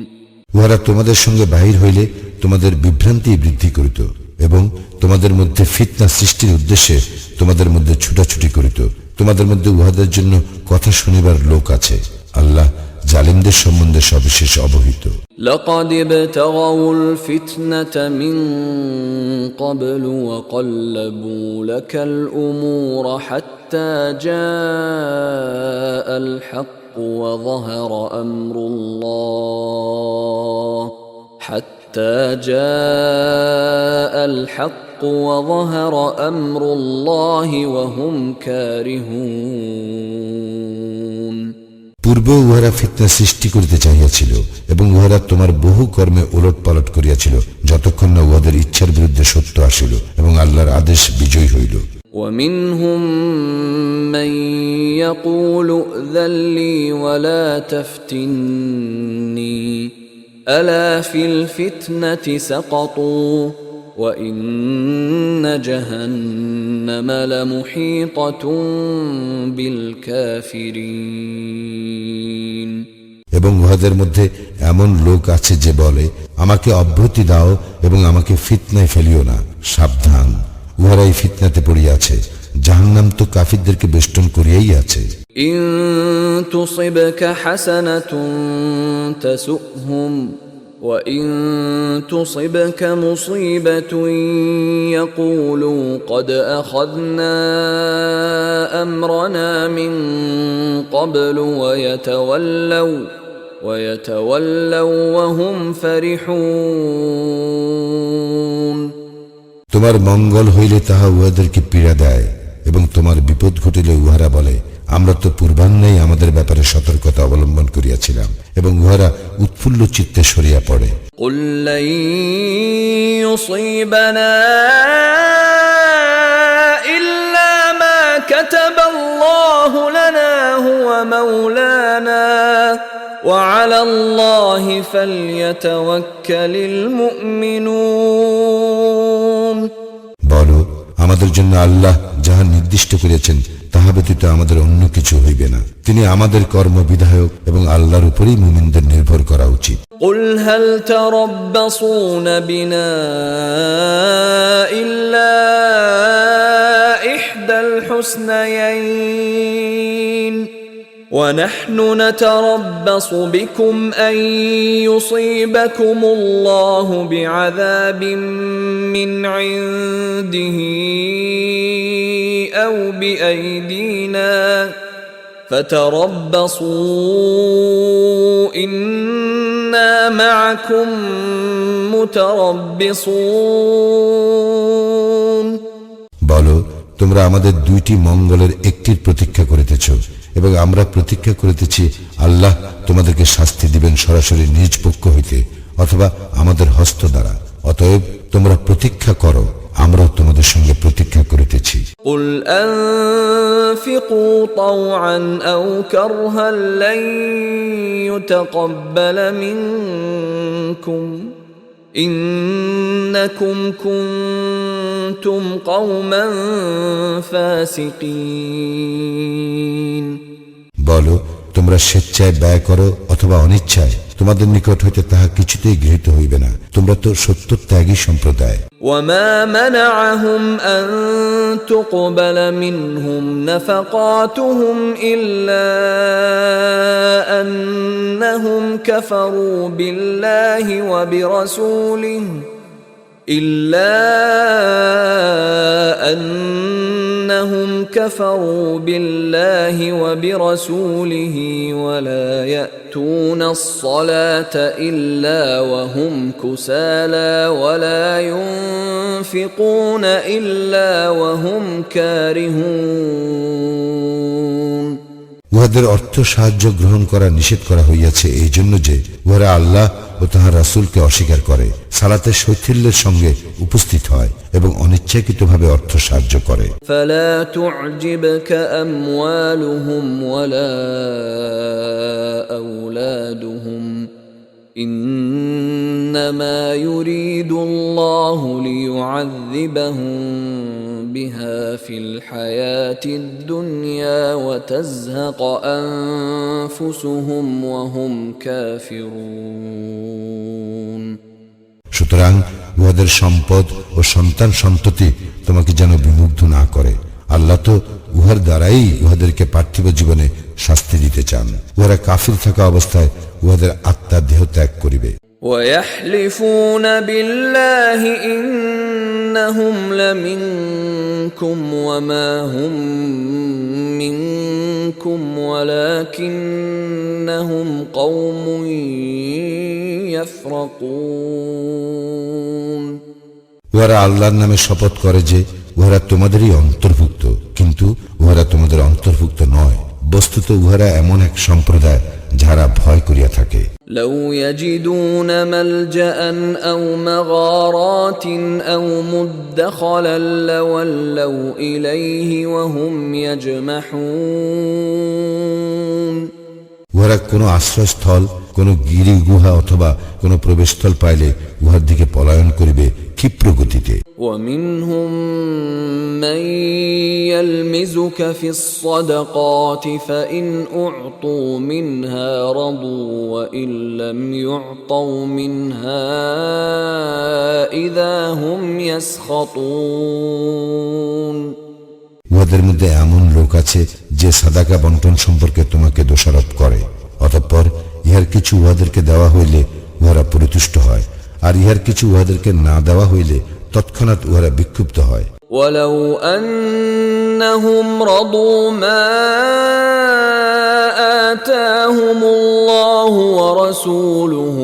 উহারা তোমাদের সঙ্গে বাহির হইলে তোমাদের বিভ্রান্তি বৃদ্ধি করিত এবং তোমাদের মধ্যে ফিতনা সৃষ্টির উদ্দেশ্যে তোমাদের মধ্যে ছুটাছুটি করিত। তোমাদের মধ্যে উহাদের জন্য কথা শুনিবার লোক আছে। আল্লাহ জালিমদের সম্বন্ধে সবিশেষ অবহিত।
لقد ابتغوا الفتنة من قبل وقلبوا لك الأمور حتى جاء الحق وظهر أمر الله حتى جاء الحق وظهر أمر الله وهم كارهون
পূর্বে উহারা ফিতনা সৃষ্টি করিতে চাহিয়াছিল এবং উহারা তোমার বহু কর্মে ওলট পালট করিয়াছিল যতক্ষণ না উহাদের ইচ্ছার বিরুদ্ধে সত্য আসিল এবং আল্লাহর আদেশ বিজয়ী হইল।
ومنهم من يقول ائذن لي ولا تفتني ألا في الفتنة سقطوا وإن جهنم لمحيطة بالكافرين
এবং উহাদের মধ্যে এমন লোক আছে যে বলে, আমাকে অব্যাহতি দাও এবং আমাকে ফিতনায় ফেলিও না। সাবধান, উহারা এই ফিতনাতে পড়িয়াছে, জাহান্নাম তো কাফিরদেরকে বেষ্টন করিয়াই আছে।
إن تصبك حسنة تسؤهم وإن تصبك مصيبة يقولوا قد أخذنا أمرنا من قبل ويتولوا وهم فرحون
তোমার মঙ্গল হইলে তাহা উহাদেরকে পীড়া দেয় এবং তোমার বিপদ ঘটিলে উহারা বলে, আমরা তো পূর্বান্নেই আমাদের ব্যাপারে সতর্কতা অবলম্বন করিয়াছিলাম, এবং উহারা উৎফুল্ল চিত্তে সরিয়া পড়ে।
قل لن يصيبنا إلا ما كتب الله لنا هو مولانا وعلى الله فليتوكل المؤمنون
বলো, আমাদের জন্য আল্লাহ যাহা নির্দিষ্ট করিয়াছেন তাহা ব্যতীত আমাদের অন্য কিছু হইবে না। তিনি আমাদের কর্ম বিধায়ক এবং আল্লাহর উপরেই মুমিনদের নির্ভর করা উচিত।
قل هل تربصون بنا إلا إحدى الحسنيين ونحن نتربص بكم أن يصيبكم الله بعذاب من عنده أو بأيدينا فتربصوا إنا معكم متربصون
বলো, তোমরা আমাদের দুইটি মঙ্গলের একটির প্রতীক্ষা করিতেছ এবং আমরা প্রতীক্ষা করিতেছি আল্লাহ তোমাদেরকে শাস্তি দিবেন সরাসরি নিজ পক্ষ হইতে অথবা আমাদের হস্ত দ্বারা। অতএব তোমরা প্রতীক্ষা করো, আমরাও তোমাদের সঙ্গে প্রতীক্ষা করিতেছি।
قل أنفقوا طوعا أو كرها لن يتقبل منكم إنكم كنتم قوما فاسقين
বলো, তোমরা স্বেচ্ছায় ব্যয় করো অথবা অনিচ্ছায়, তোমাদের নিকট হইতে তাহা কিছুতেই গৃহীত হইবে না। তোমরা তো সত্যত্যাগী সম্প্রদায়।
وما منعهم أن تقبل منهم نفقاتهم إلا أنهم كفروا بالله وبرسوله ولا يأتون الصلاة إلا وهم كسالى ولا ينفقون إلا وهم كارهون
উহাদের অর্থ সাহায্য গ্রহণ করা নিষেধ করা হইয়াছে এই জন্য যে উহারা আল্লাহ ও তাহার রাসূলকে অস্বীকার করে, সালাতের শৈথিল্যের সঙ্গে উপস্থিত হয় এবং অনিচ্ছাকৃতভাবে অর্থ সাহায্য করে।
فلا تعجبك أموالهم ولا أولادهم إنما يريد الله ليعذبهم بها في الحياة الدنيا وتزهق أنفسهم وهم كافرون
সুতরাং উহাদের সম্পদ ও সন্তান সন্ততি তোমাকে যেন বিমুগ্ধ না করে। আল্লাহ তো উহার দ্বারাই উহাদেরকে পার্থিব জীবনে শাস্তি দিতে চান। উহারা কাফির থাকা অবস্থায় উহাদের আত্মা দেহ ত্যাগ করিবে।
ويحلفون بالله إنهم لمنكم وما هم منكم ولكنهم قوم يفرقون
উহারা আল্লাহর নামে শপথ করে যে উহারা তোমাদেরই অন্তর্ভুক্ত, কিন্তু উহারা তোমাদের অন্তর্ভুক্ত নয়। বস্তুত উহারা এমন এক সম্প্রদায় যারা ভয় করিয়া থাকে।
لو يجدون ملجأ أو مغارات أو مدخلا لولوا إليه وهم يجمحون।
উহারা কোনো আশ্রয়স্থল, কোনো গিরি গুহা অথবা কোনো প্রবেশস্থল পাইলে উহার দিকে পলায়ন করিবে ক্ষিপ্র গতিতে।
ومنهم من يلمزك في الصدقات فإن أعطوا منها رضوا وإن لم يعطوا منها إذا هم يسخطون।
উহাদের মধ্যে এমন লোক আছে যে সাদাকা বন্টন সম্পর্কে তোমাকে দোষারোপ করে, অতঃপর ইহার কিছু উহাদেরকে দেওয়া হইলে উহারা পরিতুষ্ট হয়, আর ইহার কিছু উহাদেরকে না দেওয়া হইলে তৎক্ষণাৎ উহারা বিক্ষুব্ধ হয়।
ولو أنهم رضوا ما آتاهم الله ورسوله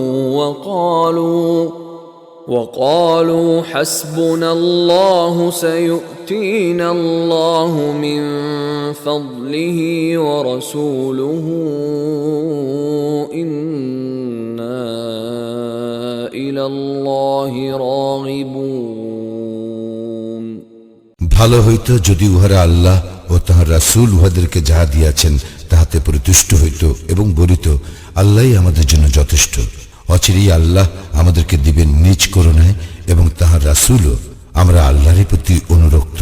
وقالوا حسبنا الله سيؤتينا الله من فضله ورسوله إنا إلى الله راغبون।
ভালো হইত যদি উহারা আল্লাহ ও তাহার রাসূল উহাদেরকে যাহা দিয়াছেন তাহাতে পরিতুষ্ট হইত এবং বলিত, আল্লাহই আমাদের জন্য যথেষ্ট। অচিরেই আল্লাহ আমাদেরকে দিবেন নিজ করুণায় এবং তাহার রাসূলও, আমরা আল্লাহরই প্রতি অনুরক্ত।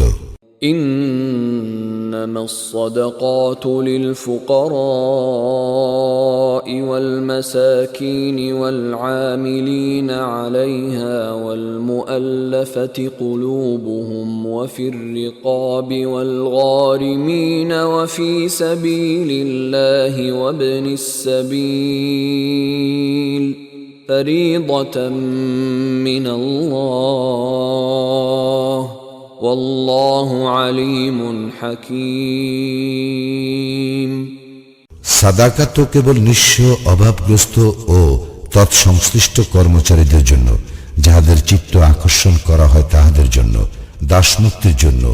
إنما الصدقات للفقراء والمساكين والعاملين عليها والمؤلفة قلوبهم وفي الرقاب والغارمين وفي سبيل الله وابن السبيل فريضة من الله والله عليم حكيم।
সাদাকা তো কেবল নিঃস্ব, অভাবগ্রস্ত ও তৎসংশ্লিষ্ট কর্মচারীদের জন্য, যাহাদের চিত্ত আকর্ষণ করা হয় তাহাদের জন্য, দাসমুক্তির জন্য,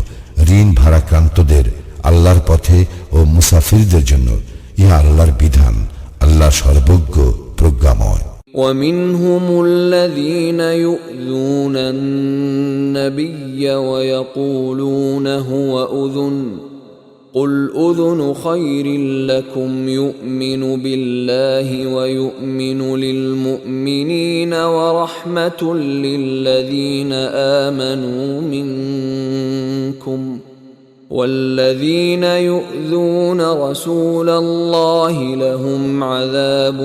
ঋণ ভারাক্রান্তদের, আল্লাহর পথে ও মুসাফিরদের জন্য। ইহা আল্লাহর বিধান, আল্লাহ সর্বজ্ঞ প্রজ্ঞাময়।
ومنهم الذين يؤذون النبي ويقولون هو أذن قل أذن خير لكم يؤمن بالله ويؤمن للمؤمنين ورحمة للذين آمنوا منكم والذين يؤذون رسول الله لهم عذاب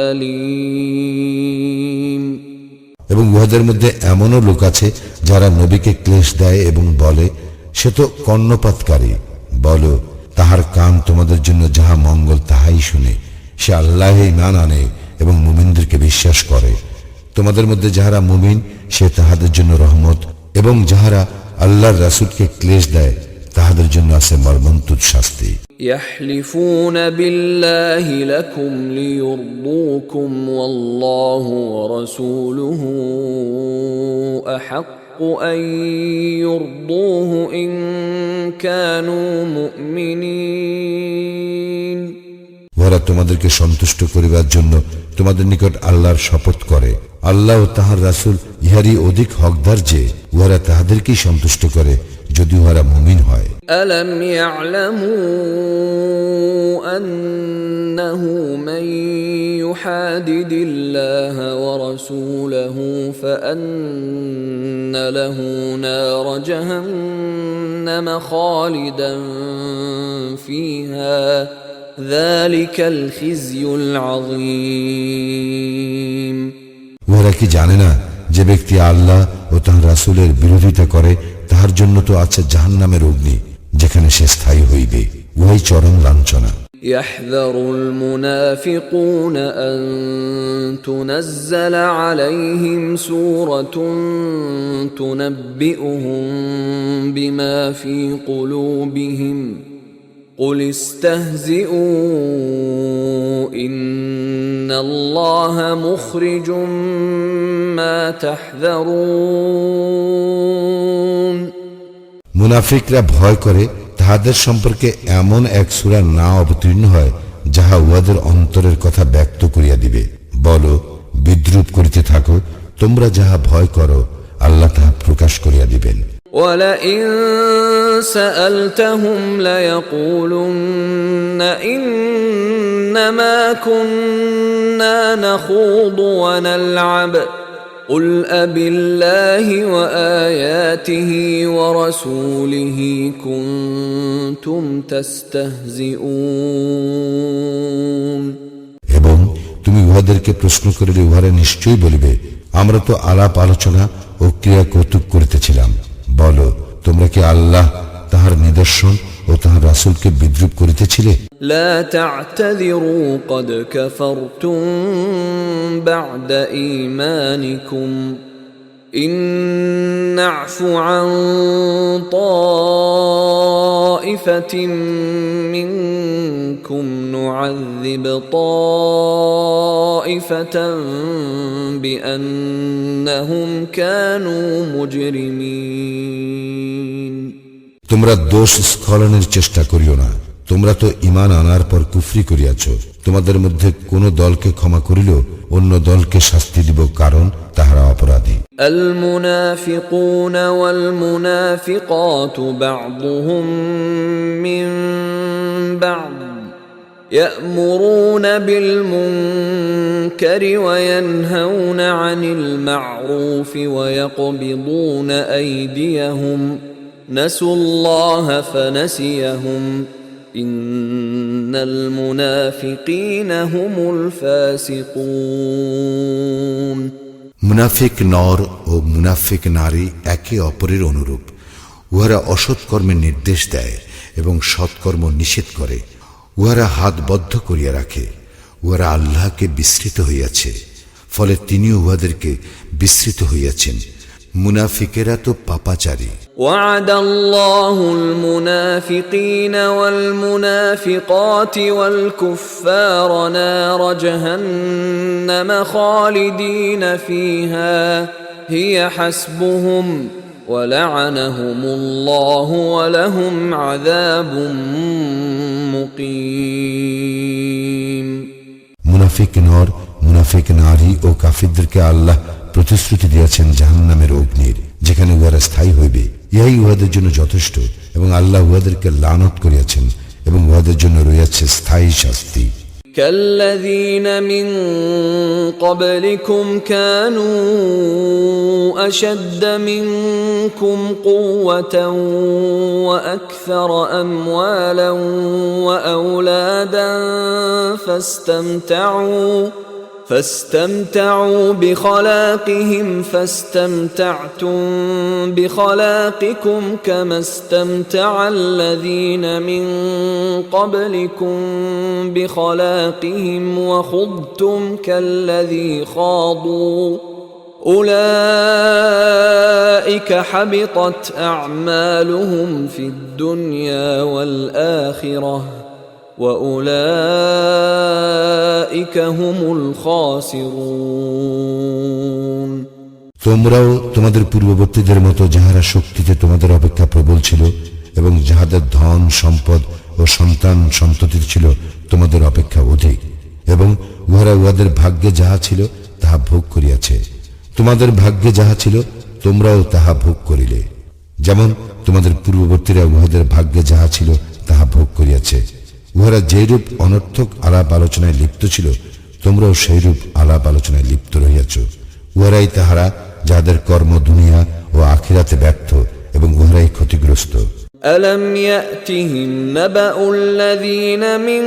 أليم।
এবং উহাদের মধ্যে এমনও লোক আছে যারা নবীকে ক্লেশ দেয় এবং বলে, সে তো কর্ণপাতকারী। বলো, তাহার কান তোমাদের জন্য যাহা মঙ্গল তাহাই শুনে। সে আল্লাহে ঈমান আনে এবং মুমিনদেরকে বিশ্বাস করে। তোমাদের মধ্যে যাহারা মুমিন, সে তাহাদের জন্য রহমত, এবং যাহারা আল্লাহর রাসূলকে ক্লেশ দেয় তাহাদের জন্য আছে মর্মন্তুদ শাস্তি।
يحلفون بالله لكم ليرضوكم والله ورسوله أحق أن يرضوه إن كانوا مؤمنين।
ওরা তোমাদেরকে সন্তুষ্ট করিবার জন্য তোমাদের নিকট আল্লাহর শপথ করে। আল্লাহ ও তাহার রাসূল ইহারই অধিক হকদার যে উহারা তাহাদেরকেই সন্তুষ্ট করে, যদি উহারা মুমিন হয়।
ألم يعلموا أنه من يحادد الله ورسوله فأن له نار جهنم خالدا فيها ذلك الخزي العظيم।
উহারা কি জানে না যে ব্যক্তি আল্লাহ ও তাহার রাসূলের বিরোধিতা করে তাহার জন্য তো আছে জাহান্নামের অগ্নি, যেখানে সে স্থায়ী হইবে। উহাই চরম লাঞ্ছনা।
يحذر المنافقون أن تنزل عليهم سورة تنبئهم بما في قلوبهم قل استهزئوا إن الله مخرج ما تحذرون
মুনাফিকরা ভয় করে তাহাদের সম্পর্কে এমন এক সূরা না অবতীর্ণ হয় যাহা উহাদের অন্তরের কথা ব্যক্ত করিয়া দিবে। বলো, বিদ্রুপ করিতে থাকো, তোমরা যাহা ভয় করো আল্লাহ তাহা প্রকাশ করিয়া দিবেন।
وَلَئِن سَأَلْتَهُمْ لَيَقُولُنَّ إِنَّمَا كُنَّا نَخُوضُ وَنَلْعَبُ قُلْ أَبِاللَّهِ وَآيَاتِهِ وَرَسُولِهِ كُنتُمْ تَسْتَهْزِئُونَ
এবং তুমি উহাদেরকে প্রশ্ন করিলে উহারা নিশ্চয়ই বলিবে, আমরা তো আলাপ আলোচনা ও ক্রিয়া কৌতুক করিতেছিলাম। বলো, তোমরা কি আল্লাহ, তাহার নিদর্শন ও তাহার রাসূলকে বিদ্রূপ করিতেছিলে?
لا تعتذروا قد كفرتم بعد إيمانكم إن نعف عن طائفة منكم نعذب طائفة بأنهم كانوا مجرمين
তোমরা দোষ স্খলনের চেষ্টা করিও না, তোমরা তো ঈমান আনার পর কুফরি করিয়াছ। তোমাদের মধ্যে কোন দলকে ক্ষমা করিল অন্য দলকে শাস্তি দিব, কারণ তাহারা অপরাধী।
المنافقون والمنافقات بعضهم من بعض يأمرون بالمنكر وينهون عن المعروف ويقبضون أيديهم نسوا الله فنسيهم إن المنافقين هم الفاسقون
মুনাফিক নর ও মুনাফিক নারী একে অপরের অনুরূপ। উহারা অসৎ কর্মের নির্দেশ দেয় এবং সৎকর্ম নিষেধ করে। উহারা হাত বদ্ধ করিয়া রাখে। উহারা আল্লাহকে বিস্মৃত হইয়াছে, ফলে তিনিও উহাদেরকে বিস্মৃত হইয়াছেন। মুনাফিকেরা তো পাপাচারী।
وعد الله المنافقين والمنافقات والكفار نار جهنم خالدين فيها هي حسبهم ولعنهم الله ولهم عذاب مقيم
মুনাফিক নর, মুনাফিক নারী ও কাফিরদেরকে আল্লাহ প্রতিশ্রুতি দিয়েছেন জাহান্নামের অগ্নির, যেখানে উহারা স্থায়ী হইবে। ইহাই উহাদের জন্য যথেষ্ট, এবং আল্লাহ উহাদেরকে লানত করিয়াছেন এবং উহাদের জন্য রয়েছে স্থায়ী শাস্তি।
كالذين من قبلكم كانوا أشد منكم قوة وأكثر أموالا وأولادا فاستمتعوا بخلاقهم فاستمتعتم بخلاقكم كما استمتع الذين من قبلكم بخلاقهم وخضتم كالذي خاضوا أولئك حبطت أعمالهم في الدنيا والآخرة وأولئك هم الخاسرون
তোমরাও তোমাদের পূর্ববর্তীদের মতো যাহারা শক্তিতে তোমাদের অপেক্ষা প্রবল ছিল এবং যাহাদের ধন সম্পদ ও সন্তান সন্ততি ছিল তোমাদের অপেক্ষা অধিক, এবং উহারা উহাদের ভাগ্যে যাহা ছিল তাহা ভোগ করিয়াছে। তোমাদের ভাগ্যে যাহা ছিল তোমরাও তাহা ভোগ করিলে, যেমন তোমাদের পূর্ববর্তীরা উহাদের ভাগ্যে যাহা ছিল তাহা ভোগ করিয়াছে। উহারা যেরূপ অনর্থক আলাপ আলোচনায় লিপ্ত ছিল, তোমরাও সেইরূপ আলাপ আলোচনায় লিপ্ত রহিয়াছ। উহারাই তাহারা যাদের কর্ম দুনিয়া ও আখিরাতে ব্যর্থ, এবং উহারাই ক্ষতিগ্রস্ত।
ألم يأتهم نبأ الذين من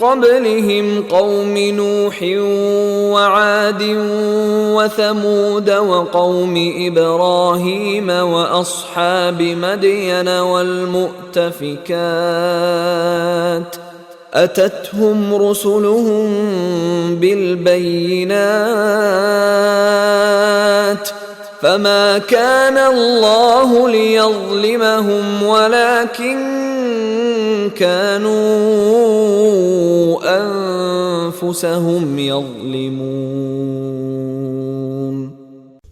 قبلهم قوم نوح وعاد وثمود وقوم إبراهيم وأصحاب مدين والمؤتفكات أتتهم رسلهم بالبينات فما كان الله ليظلمهم ولكن كانوا أنفسهم يظلمون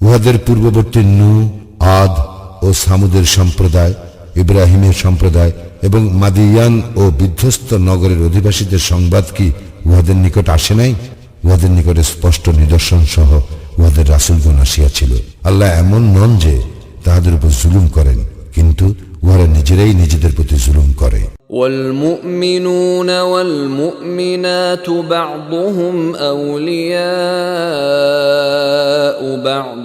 উহাদের পূর্ববর্তী নূহ, আদ ও সামুদের সম্প্রদায়, ইব্রাহিমের সম্প্রদায় এবং মাদিয়ান ও বিধ্বস্ত নগরের অধিবাসীদের সংবাদ কি উহাদের নিকট আসে নাই? উহাদের নিকটে স্পষ্ট নিদর্শন সহ উহাদের রাসূলগণ আসিয়াছিল। আল্লাহ এমন নন যে তাহাদের উপর জুলুম করেন, কিন্তু উহারা নিজেরাই নিজেদের প্রতি জুলুম করে।
والمؤمنون والمؤمنات بعضهم أولياء بعض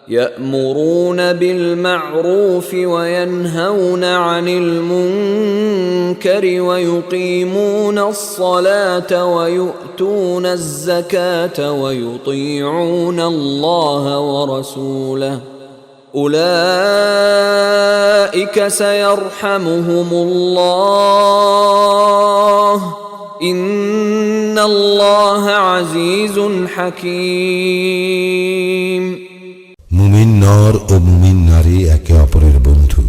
يأمرون بالمعروف وينهون عن المنكر ويقيمون الصلاة ويؤتون الزكاة ويطيعون الله ورسوله أولئك سيرحمهم الله إن الله عزيز حكيم
মুমিন নর ও মুমিন নারী একে অপরের বন্ধু।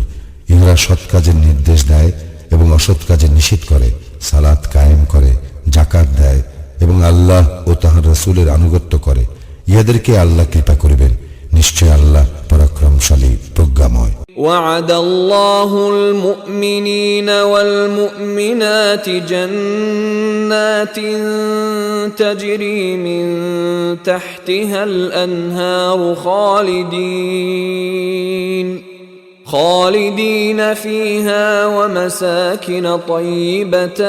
ইহারা সৎ কাজের নির্দেশ দেয় এবং অসৎ কাজের নিষেধ করে, সালাত কায়েম করে, যাকাত দেয় এবং আল্লাহ ও তাহার রাসূলের আনুগত্য করে। ইহাদেরকে আল্লাহ কৃপা করিবেন, নিশ্চয় আল্লাহ পরাক্রমশালী, প্রজ্ঞাময়।
وعد الله المؤمنين والمؤمنات جنات تجري من تحتها الأنهار خالدين فيها ومساكن طيبة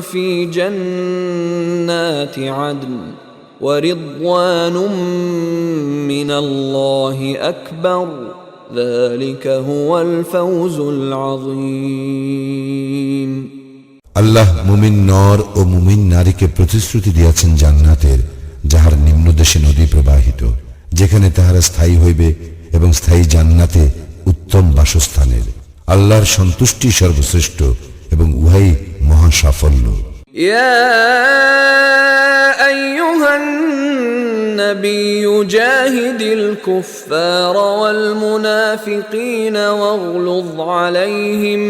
في جنات عدن ورضوان من الله أكبر ذلك هو الفوز العظيم
আল্লাহ মুমিন নর ও মুমিন নারীকে প্রতিশ্রুতি দিয়েছেন জান্নাতের, যাহার নিম্নদেশে নদী প্রবাহিত, যেখানে তাহারা স্থায়ী হইবে এবং স্থায়ী জান্নাতে উত্তম বাসস্থানের। আল্লাহর সন্তুষ্টি সর্বশ্রেষ্ঠ এবং উহাই মহা সাফল্য।
يا أيها النبي جاهد الكفار والمنافقين واغلظ عليهم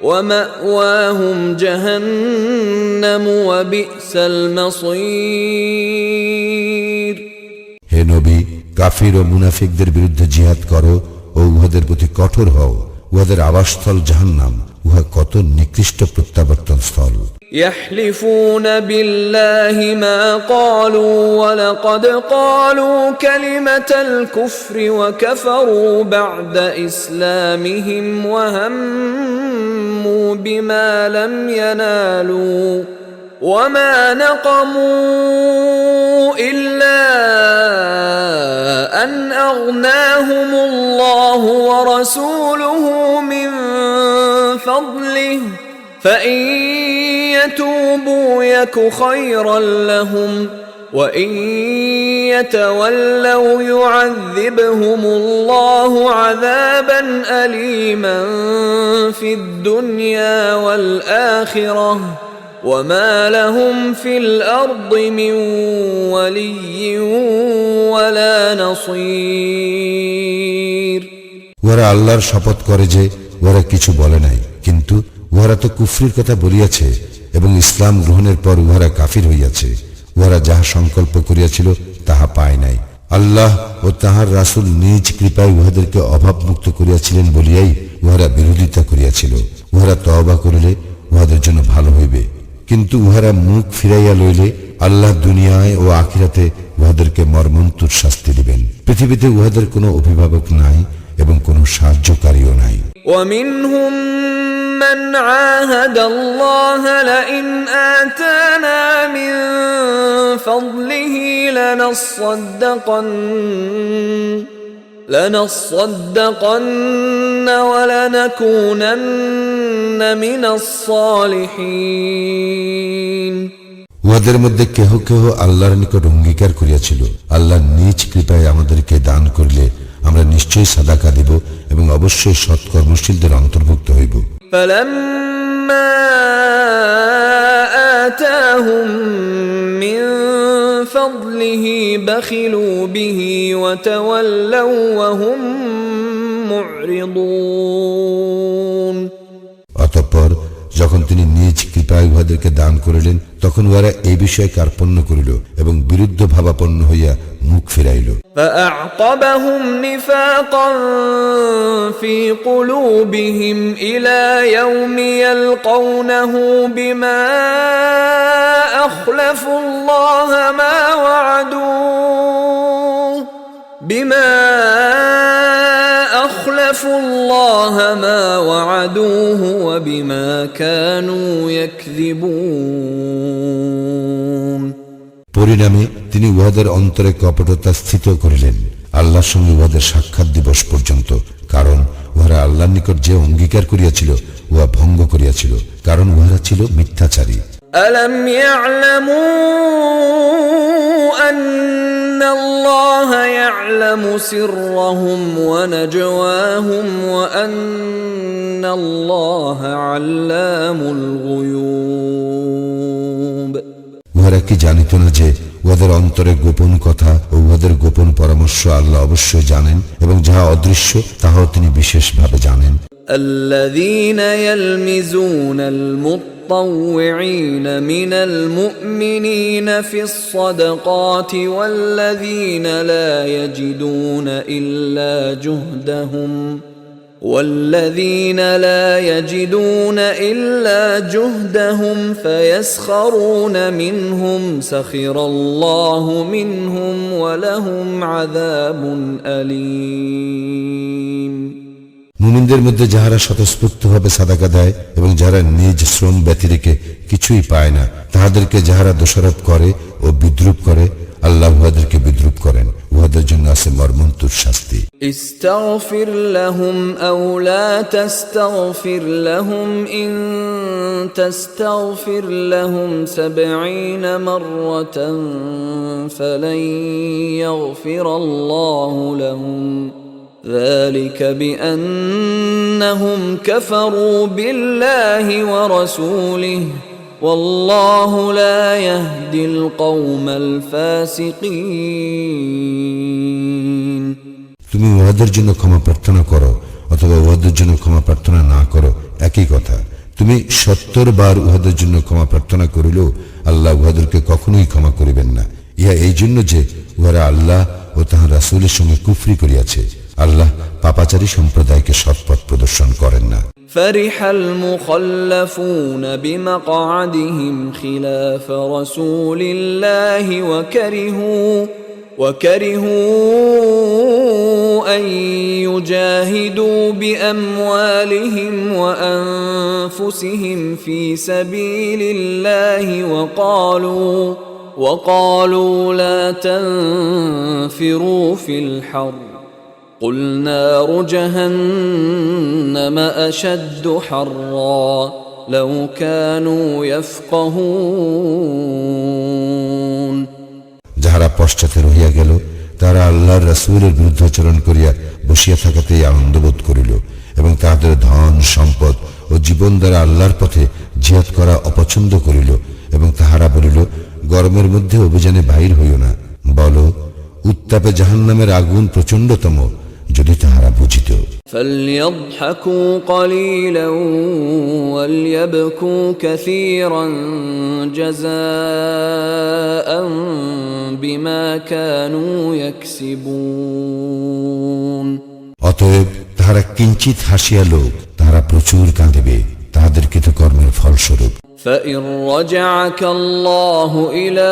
ومأواهم جهنم وبئس المصير
হে নবী, কাফির ও মুনাফিকদের বিরুদ্ধে জিহাদ করো ও উহাদের প্রতি কঠোর হও। উহাদের আবাসস্থল জাহান্নাম, উহা কত নিকৃষ্ট প্রত্যাবর্তন স্থল।
يحلفون بالله ما قالوا ولقد قالوا كلمة الكفر وكفروا بعد إسلامهم وهموا بما لم ينالوا وما نقموا إلا أن أغناهم الله ورسوله من فضله فإن يتوبوا يك خيرا لهم وإن يتولوا يعذبهم الله عذابا أليما في الدنيا والآخرة وما لهم في الأرض من ولي ولا نصير
উহারা আল্লাহর শপথ করে যে উহারা কিছু বলে নাই, কিন্তু উহারা তো কুফরির কথা বলিয়াছে এবং ইসলাম গ্রহণের পর উহারা কাফির হইয়াছে। উহারা যাহা সংকল্প করিয়াছিল তাহা পায় নাই। আল্লাহ ও তাহার রাসূল নিজ কৃপায় উহাদেরকে অভাবমুক্ত করিয়াছিলেন বলিয়াই উহারা বিরোধিতা করিয়াছিল। উহারা তওবা করিলে উহাদের জন্য ভালো হইবে, কিন্তু উহারা মুখ ফিরাইয়া লইলে আল্লাহ দুনিয়ায় ও আখিরাতে উহাদেরকে মর্মন্তুর শাস্তি দিবেন। পৃথিবীতে উহাদের কোনো অভিভাবক নাই এবং কোনো সাহায্যকারীও নাই।
ومنهم من عاهد الله لئن آتانا من فضله لنصدقن ولنكونن من الصالحين
উহাদের মধ্যে কেহ কেহ আল্লাহর নিকট অঙ্গীকার করিয়াছিল, আল্লাহ নিজ কৃপায় আমাদেরকে দান করিলে আমরা নিশ্চয়ই সাদাকা দিব এবং অবশ্যই সৎকর্মশীলদের অন্তর্ভুক্ত হইব।
فلما آتاهم من فضله بخلوا به وتولوا وهم معرضون
অতঃপর যখন তিনি নিজ কৃপায় উহাদেরকে দান করিলেন, তখন উহারা এই বিষয়ে কার্পণ্য করিল এবং বিরুদ্ধ ভাবাপন্ন হইয়া মুখ ফিরাইল।
فأعقبهم نفاقا في قلوبهم إلى يوم يلقونه بما أخلفوا الله ما وعدوه وبما كانوا يكذبون।
পরিণামে তিনি উহাদের অন্তরে কপটতা স্থিত করিলেন আল্লাহর সঙ্গে উহাদের সাক্ষাৎ দিবস পর্যন্ত, কারণ উহারা আল্লাহর নিকট যে অঙ্গীকার করিয়াছিল উহা ভঙ্গ করিয়াছিল, কারণ উহারা ছিল মিথ্যাচারী।
ألم يعلموا أن الله يعلم سرهم ونجواهم وأن الله علام الغيوب।
উহারা কি জানিত না যে উহাদের অন্তরে গোপন কথা ও উহাদের গোপন পরামর্শ আল্লাহ অবশ্যই জানেন, এবং যাহা অদৃশ্য তাহাও তিনি বিশেষভাবে জানেন।
الذين يلمزون المطوعين من المؤمنين في الصدقات والذين لا يجدون إلا جهدهم فيسخرون منهم سخر الله منهم ولهم عذاب أليم।
মুমিনদের মধ্যে যাহারা স্বতঃস্ফূর্তভাবে সাদাকা দেয় এবং যারা নিজ শ্রম ব্যতিরেকে কিছুই পায় না, তাহাদেরকে যাহারা দোষারোপ করে ও বিদ্রূপ করে, আল্লাহ উহাদেরকে বিদ্রূপ করেন। উহাদের জন্য আছে মর্মন্তুর শাস্তি।
استغفر لهم أو لا تستغفر لهم إن تستغفر لهم 70 مرة فلن يغفر الله لهم ذلك بأنهم كفروا بالله ورسوله والله لا يهدي القوم الفاسقين।
তুমি উহাদের জন্য ক্ষমা প্রার্থনা করো অথবা উহাদের জন্য ক্ষমা প্রার্থনা না করো, একই কথা। তুমি 70 বার উহাদের জন্য ক্ষমা প্রার্থনা করিলেও আল্লাহ উহাদেরকে কখনোই ক্ষমা করিবেন না। ইহা এই জন্য যে উহারা আল্লাহ ও তাহার রাসূলের সঙ্গে কুফরি করিয়াছে। আল্লাহ পাপাচারী সম্প্রদায়কে সৎপথ প্রদর্শন করেন না।
فرح المخلفون بمقعدهم خلاف رسول الله وكرهوا أن يجاهدوا بأموالهم وأنفسهم في سبيل الله وقالوا لا تنفروا في الحر قل نار جهنم أشد حرا لو كانوا يفقهون।
যাহারা পশ্চাতে রহিয়া গেল তারা আল্লাহর রাসূলের বিরুদ্ধাচরণ করিয়া বসিয়া থাকাতেই আনন্দবোধ করিল এবং তাহাদের ধন সম্পদ ও জীবন দ্বারা আল্লাহর পথে জিহাদ করা অপছন্দ করিল এবং তাহারা বলিল, গরমের মধ্যে অভিযানে বাহির হইও না। বলো, উত্তাপে জাহান্নামের আগুন প্রচণ্ডতম, যদি তাহারা বুঝিত।
فليضحكوا قليلا وليبكوا كثيرا جزاء بما كانوا يكسبون।
অতএব তাহারা কিঞ্চিত হাসিয়া লোক, তাহারা প্রচুর কাঁদিবে তাহাদের কৃতকর্মের ফলস্বরূপ।
فإن رجعك الله إلى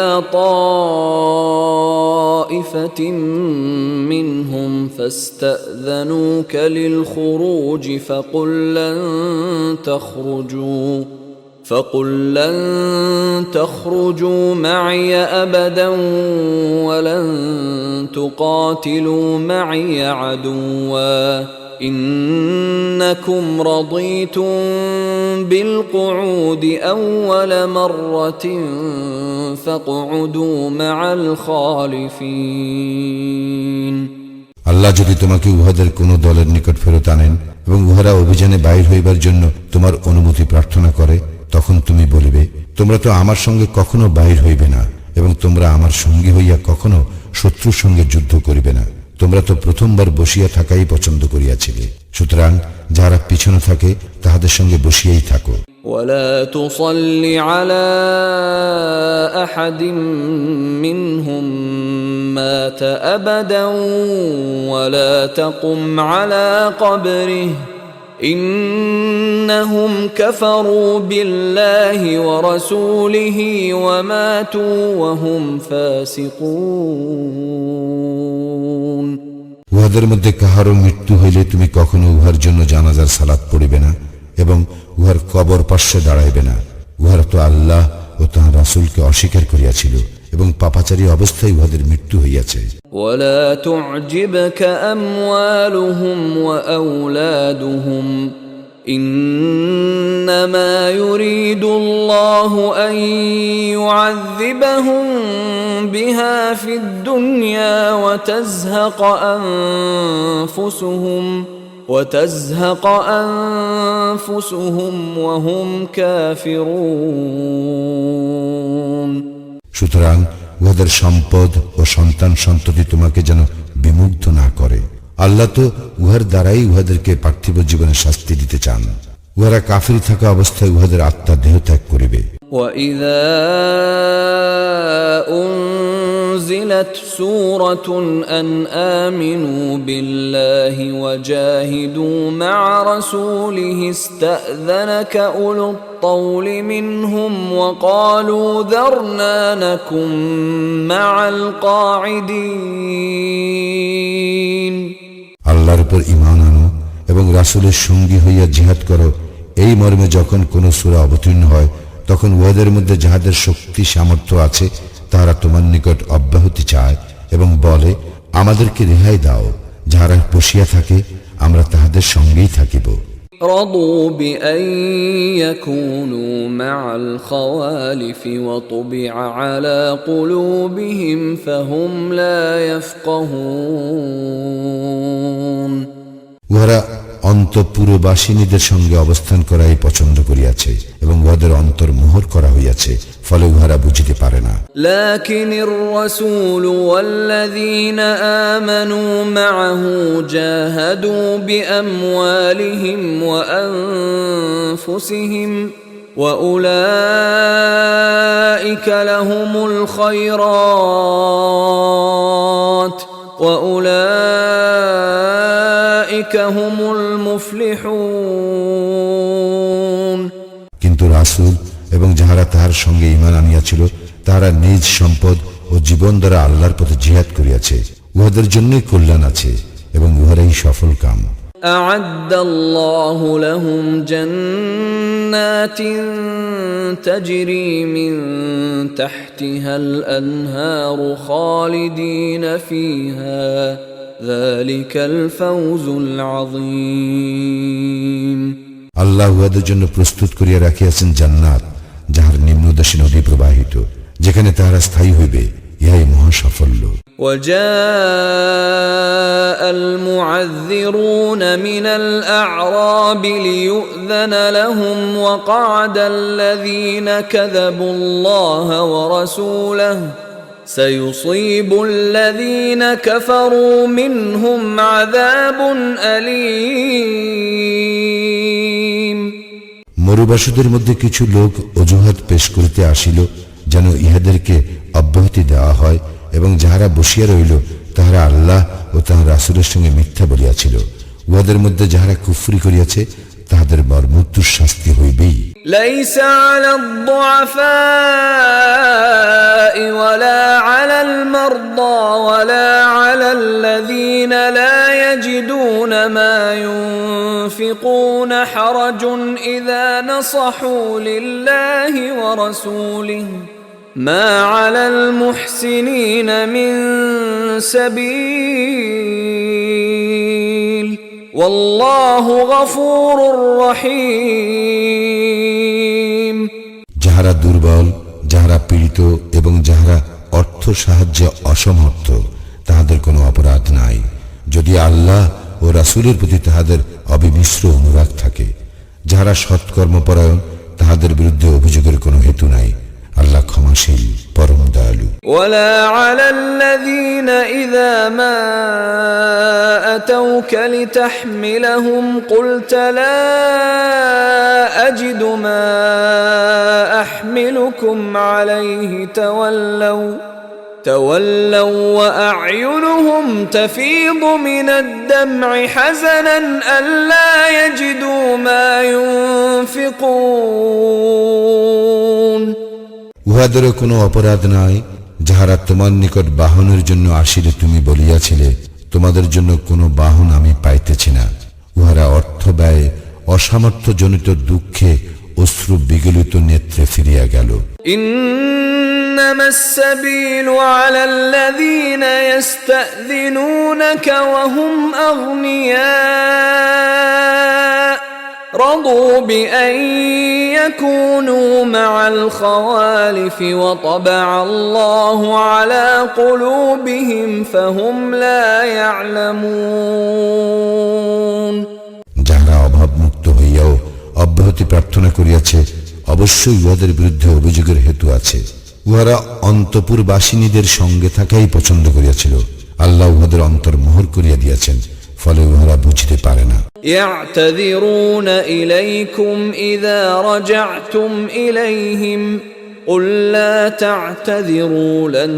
طائفة منهم فاستأذنوك للخروج فقل لن تخرجوا معي أبدا ولن تقاتلوا معي عدوا إنكم رضيتم بالقعود أول مرة فاقعدوا مع الخالفين।
আল্লাহ যদি তোমাকে উহাদের কোন দলের নিকট ফেরত আনেন এবং উহারা অভিযানে বাইর হইবার জন্য তোমার অনুমতি প্রার্থনা করে, তখন তুমি বলিবে, তোমরা তো আমার সঙ্গে কখনো বাইর হইবে না এবং তোমরা আমার সঙ্গী হইয়া কখনো শত্রুর সঙ্গে যুদ্ধ করিবে না। তোমরা তো প্রথমবার বসিয়া থাকাই পছন্দ করিয়াছিলে, সুতরাং যারা পিছনে থাকে তাহাদের সঙ্গে বসিয়াই থাকো।
ولا تصل على أحد منهم مات أبدا ولا تقم على قبره إنهم كفروا بالله ورسوله وماتوا وهم فاسقون
উহাদের মধ্যে কাহারও মৃত্যু হইলে তুমি কখনো উহার জন্য জানাজার সালাত পড়িবে না এবং উহার কবর পার্শ্বে দাঁড়াইবে না। উহারা তো আল্লাহ ও তাঁহার রাসূলকে অস্বীকার করিয়াছিল এবং পাপাচারী অবস্থায় উহাদের মৃত্যু হইয়াছে।
ولا تعجبك أموالهم وأولادهم إنما يريد الله أن يعذبهم بها في الدنيا وتزهق أنفسهم وهم كافرون
সুতরাং উহাদের সম্পদ ও সন্তান সন্ততি তোমাকে যেন বিমুগ্ধ না করে। আল্লাহ তো উহার দ্বারাই উহাদেরকে পার্থিব জীবনে শাস্তি দিতে চান। উহারা কাফির থাকা অবস্থায় উহাদের আত্মা দেহ ত্যাগ করিবে।
وَإِذَا أُنزِلَتْ سُورَةٌ أَنْ آمِنُوا بِاللَّهِ وَجَاهِدُوا مَعَ رَسُولِهِ اسْتَأْذَنَكَ أُولُو الطَّوْلِ مِنْهُمْ وَقَالُوا ذَرْنَا نَكُنْ مَعَ الْقَاعِدِينَ
আল্লাহর উপর ঈমান আনো এবং রাসূলের সঙ্গী হইয়া জিহাদ করো, এই মর্মে যখন কোন সূরা অবতীর্ণ হয় তখন উহাদের মধ্যে যাহাদের শক্তি সামর্থ্য আছে তাহারা তোমার নিকট অব্যাহতি চায় এবং বলে, আমাদেরকে রেহাই দাও। যাহারা বসিয়া থাকে আমরা তাহাদের সঙ্গেই থাকিব।
رضوا بأن يكونوا مع الخوالف وطبع على قلوبهم فهم لا يفقهون
উহারা অন্তঃপুরবাসিনীদের সঙ্গে অবস্থান করাই পছন্দ করিয়াছে এবং উহাদের অন্তর মোহর করা হইয়াছে, ফলে উহারা বুঝিতে পারে না।
لكن الرسول والذين آمنوا معه جاهدوا بأموالهم وأنفسهم وأولئك لهم الخيرات وأولئك هم المفلحون
কিন্তু রাসূল এবং যাহারা তাহার সঙ্গে ঈমান আনিয়াছিল তাহারা নিজ সম্পদ ও জীবন দ্বারা আল্লাহর পথে জিহাদ করিয়াছে, উহাদের জন্যই কল্যাণ আছে এবং উহারাই সফল কাম।
أعد الله لهم جنات تجري من تحتها الأنهار خالدين فيها ذلك الفوز العظيم
আল্লাহ উহাদের জন্য প্রস্তুত করিয়া রাখিয়াছেন জান্নাত, যাহার নিম্নদেশে নদী প্রবাহিত, যেখানে তাহারা স্থায়ী হইবে, ইহাই মহা সাফল্য।
وجاء المعذرون من الأعراب ليؤذن لهم وقعد الذين كذبوا الله ورسوله سيصيب الذين كفروا منهم عذاب أليم
মরুবাসীদের মধ্যে কিছু লোক অজুহাত পেশ করিতে আসিল যেন ইহাদেরকে অব্যাহতি দেওয়া হয়, এবং যাহারা বসিয়া রইল তাহারা আল্লাহ ও তাহার রাসূলের সঙ্গে মিথ্যা বলিয়াছিল। উহাদের মধ্যে যাহারা কুফরি করিয়াছে তাহাদের মর্মন্তুদ শাস্তি হইবেই।
ليس على الضعفاء ولا على المرضى ولا على الذين لا يجدون ما ينفقون حرج إذا نصحوا لله ورسوله ما على المحسنين من سبيل والله غفور رحيم
যাহারা দুর্বল, যাহারা পীড়িত এবং যাহারা অর্থ সাহায্যে অসমর্থ তাহাদের কোনো অপরাধ নাই, যদি আল্লাহ ও রাসূলের প্রতি তাহাদের অবিমিশ্র অনুরাগ থাকে। যাহারা সৎকর্মপরায়ণ তাহাদের বিরুদ্ধে অভিযোগের কোনো হেতু নাই। আল্লাহ ক্ষমাশীল, পরম দয়ালু।
ولا على الذين إذا ما آتوك لتحملهم قلت لا أجد ما أحملكم عليه تولوا وأعينهم تفيض من الدمع حزنا ألا يجدوا ما ينفقون
উহাদেরও কোনো অপরাধ নাই, যাহারা তোমার নিকট বাহনের জন্য আসিলে তুমি বলিয়াছিলে, তোমাদের জন্য কোনো বাহন আমি পাইতেছি না। উহারা অর্থ ব্যয়ে অসামর্থ্যজনিত দুঃখে অশ্রু বিগলিত নেত্রে ফিরিয়া গেল।
إنما السبيل على الذين يستأذنونك وهم أغنياء رضوا بأن يكونوا مع الخوالف وطبع الله على قلوبهم فهم لا يعلمون
যাহারা অভাবমুক্ত হইয়াও অব্যাহতি প্রার্থনা করিয়াছে, অবশ্যই উহাদের বিরুদ্ধে অভিযোগের হেতু আছে। উহারা অন্তপুরবাসিনীদের সঙ্গে থাকাই পছন্দ করিয়াছিল। আল্লাহ উহাদের অন্তর মোহর করিয়া দিয়াছেন, ফলে উহারা বুঝিতে পারে না।
يعتذرون إليكم إذا رجعتم إليهم قل لا تعتذروا لن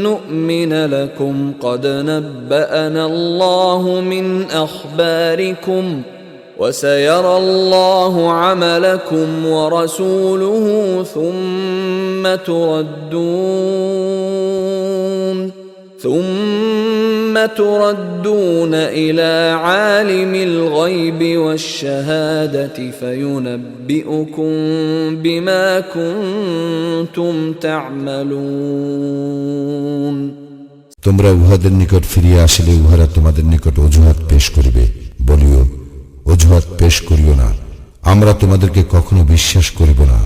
نؤمن لكم قد نبأنا الله من أخباركم وسيرى الله عملكم ورسوله ثم تردون إلى عالم الغيب والشهادة فينبئكم بما كنتم تعملون
তোমরা উহাদের নিকট ফিরিয়া আসিলে উহারা তোমাদের নিকট অজুহাত পেশ করিবে। বলিও, অজুহাত পেশ করিও না, আমরা তোমাদেরকে কখনো বিশ্বাস করিব না।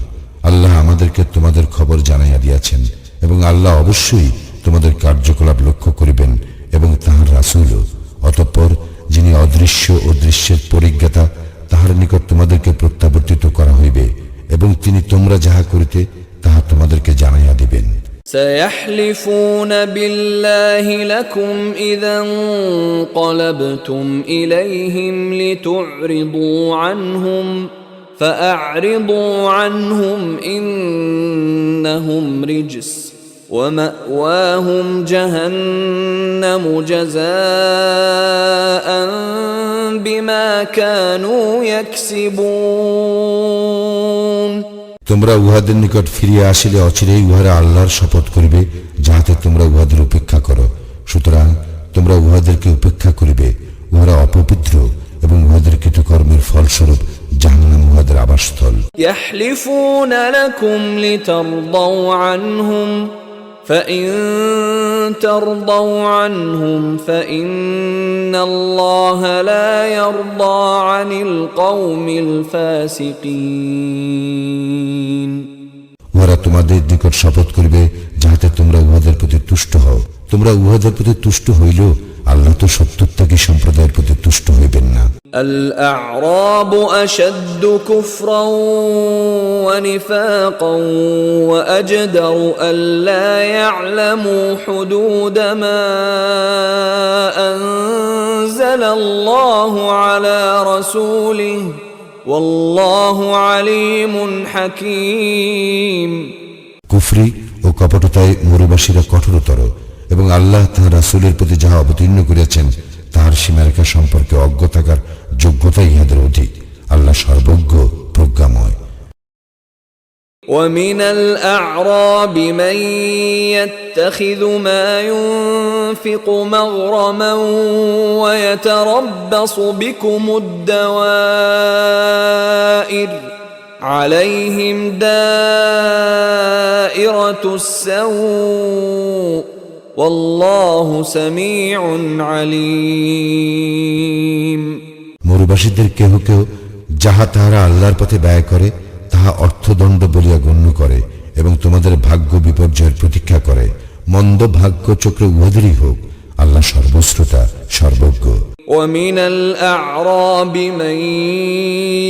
আল্লাহ আমাদেরকে তোমাদের খবর জানাইয়া দিয়াছেন এবং আল্লাহ অবশ্যই তোমাদের কার্যকলাপ লক্ষ্য করিবেন এবং তাহার রাসূলও। অতঃপর যিনি অদৃশ্য ও দৃশ্যের পরিজ্ঞাতা, তাহার নিকট তোমাদেরকে প্রত্যাবর্তিত করা হইবে এবং তিনি তোমরা যাহা করিতে তাহা তোমাদেরকে জানাইয়া দিবেন।
سيحلفون بالله لكم إذا انقلبتم إليهم لتعرضوا عنهم فأعرضوا عنهم إنهم رجس ومأواهم جهنم جزاء بما كانوا يكسبون
তোমরা উহাদের নিকট ফিরিয়া আসিলে অচিরেই উহারা আল্লাহর শপথ করিবে, যাহাতে তোমরা উহাদের উপেক্ষা করো। সুতরাং তোমরা উহাদেরকে উপেক্ষা করিবে। উহারা অপবিত্র এবং উহাদের কৃতকর্মের ফলস্বরূপ জাহান্নাম উহাদের আবাসস্থল।
يحلفون لكم لترضوا عنهم فإن ترضوا عنهم فإن الله لا يرضى عن القوم الفاسقين
উহারা তোমাদের নিকট শপথ করিবে, যাহাতে তোমরা উহাদের প্রতি তুষ্ট হও। তোমরা উহাদের প্রতি তুষ্ট হইলেও আল্লাহ তো সত্যত্যাগী সম্প্রদায়ের প্রতি তুষ্ট হইবেন না।
الأعراب أشد كفرا ونفاقا وأجدر ألا يعلموا حدود ما أنزل الله على رسوله والله عليم حكيم
কুফরি ও কপটতায় মরুবাসীরা কঠোরতর এবং আল্লাহ তাঁর রাসূলের প্রতি যাহা অবতীর্ণ করিয়াছেন তাহার সীমারেখা সম্পর্কে অজ্ঞ থাকার যোগ্যতা ইহাদের অধিক। আল্লাহ সর্বজ্ঞ, প্রজ্ঞাময়।
ومن الأعراب من يتخذ ما ينفق مغرما ويتربص بكم الدوائر عليهم دائرة السوء والله سميع عليم
মরুবাসীদের কেহ কেহ যাহা তাহারা আল্লাহর পথে ব্যয় করে তাহা অর্থদণ্ড বলিয়া গণ্য করে এবং তোমাদের ভাগ্য বিপর্যয়ের প্রতীক্ষা করে। মন্দ ভাগ্য চক্র উহাদেরই হোক। আল্লাহ সর্বশ্রোতা, সর্বজ্ঞ।
ومن الأعراب من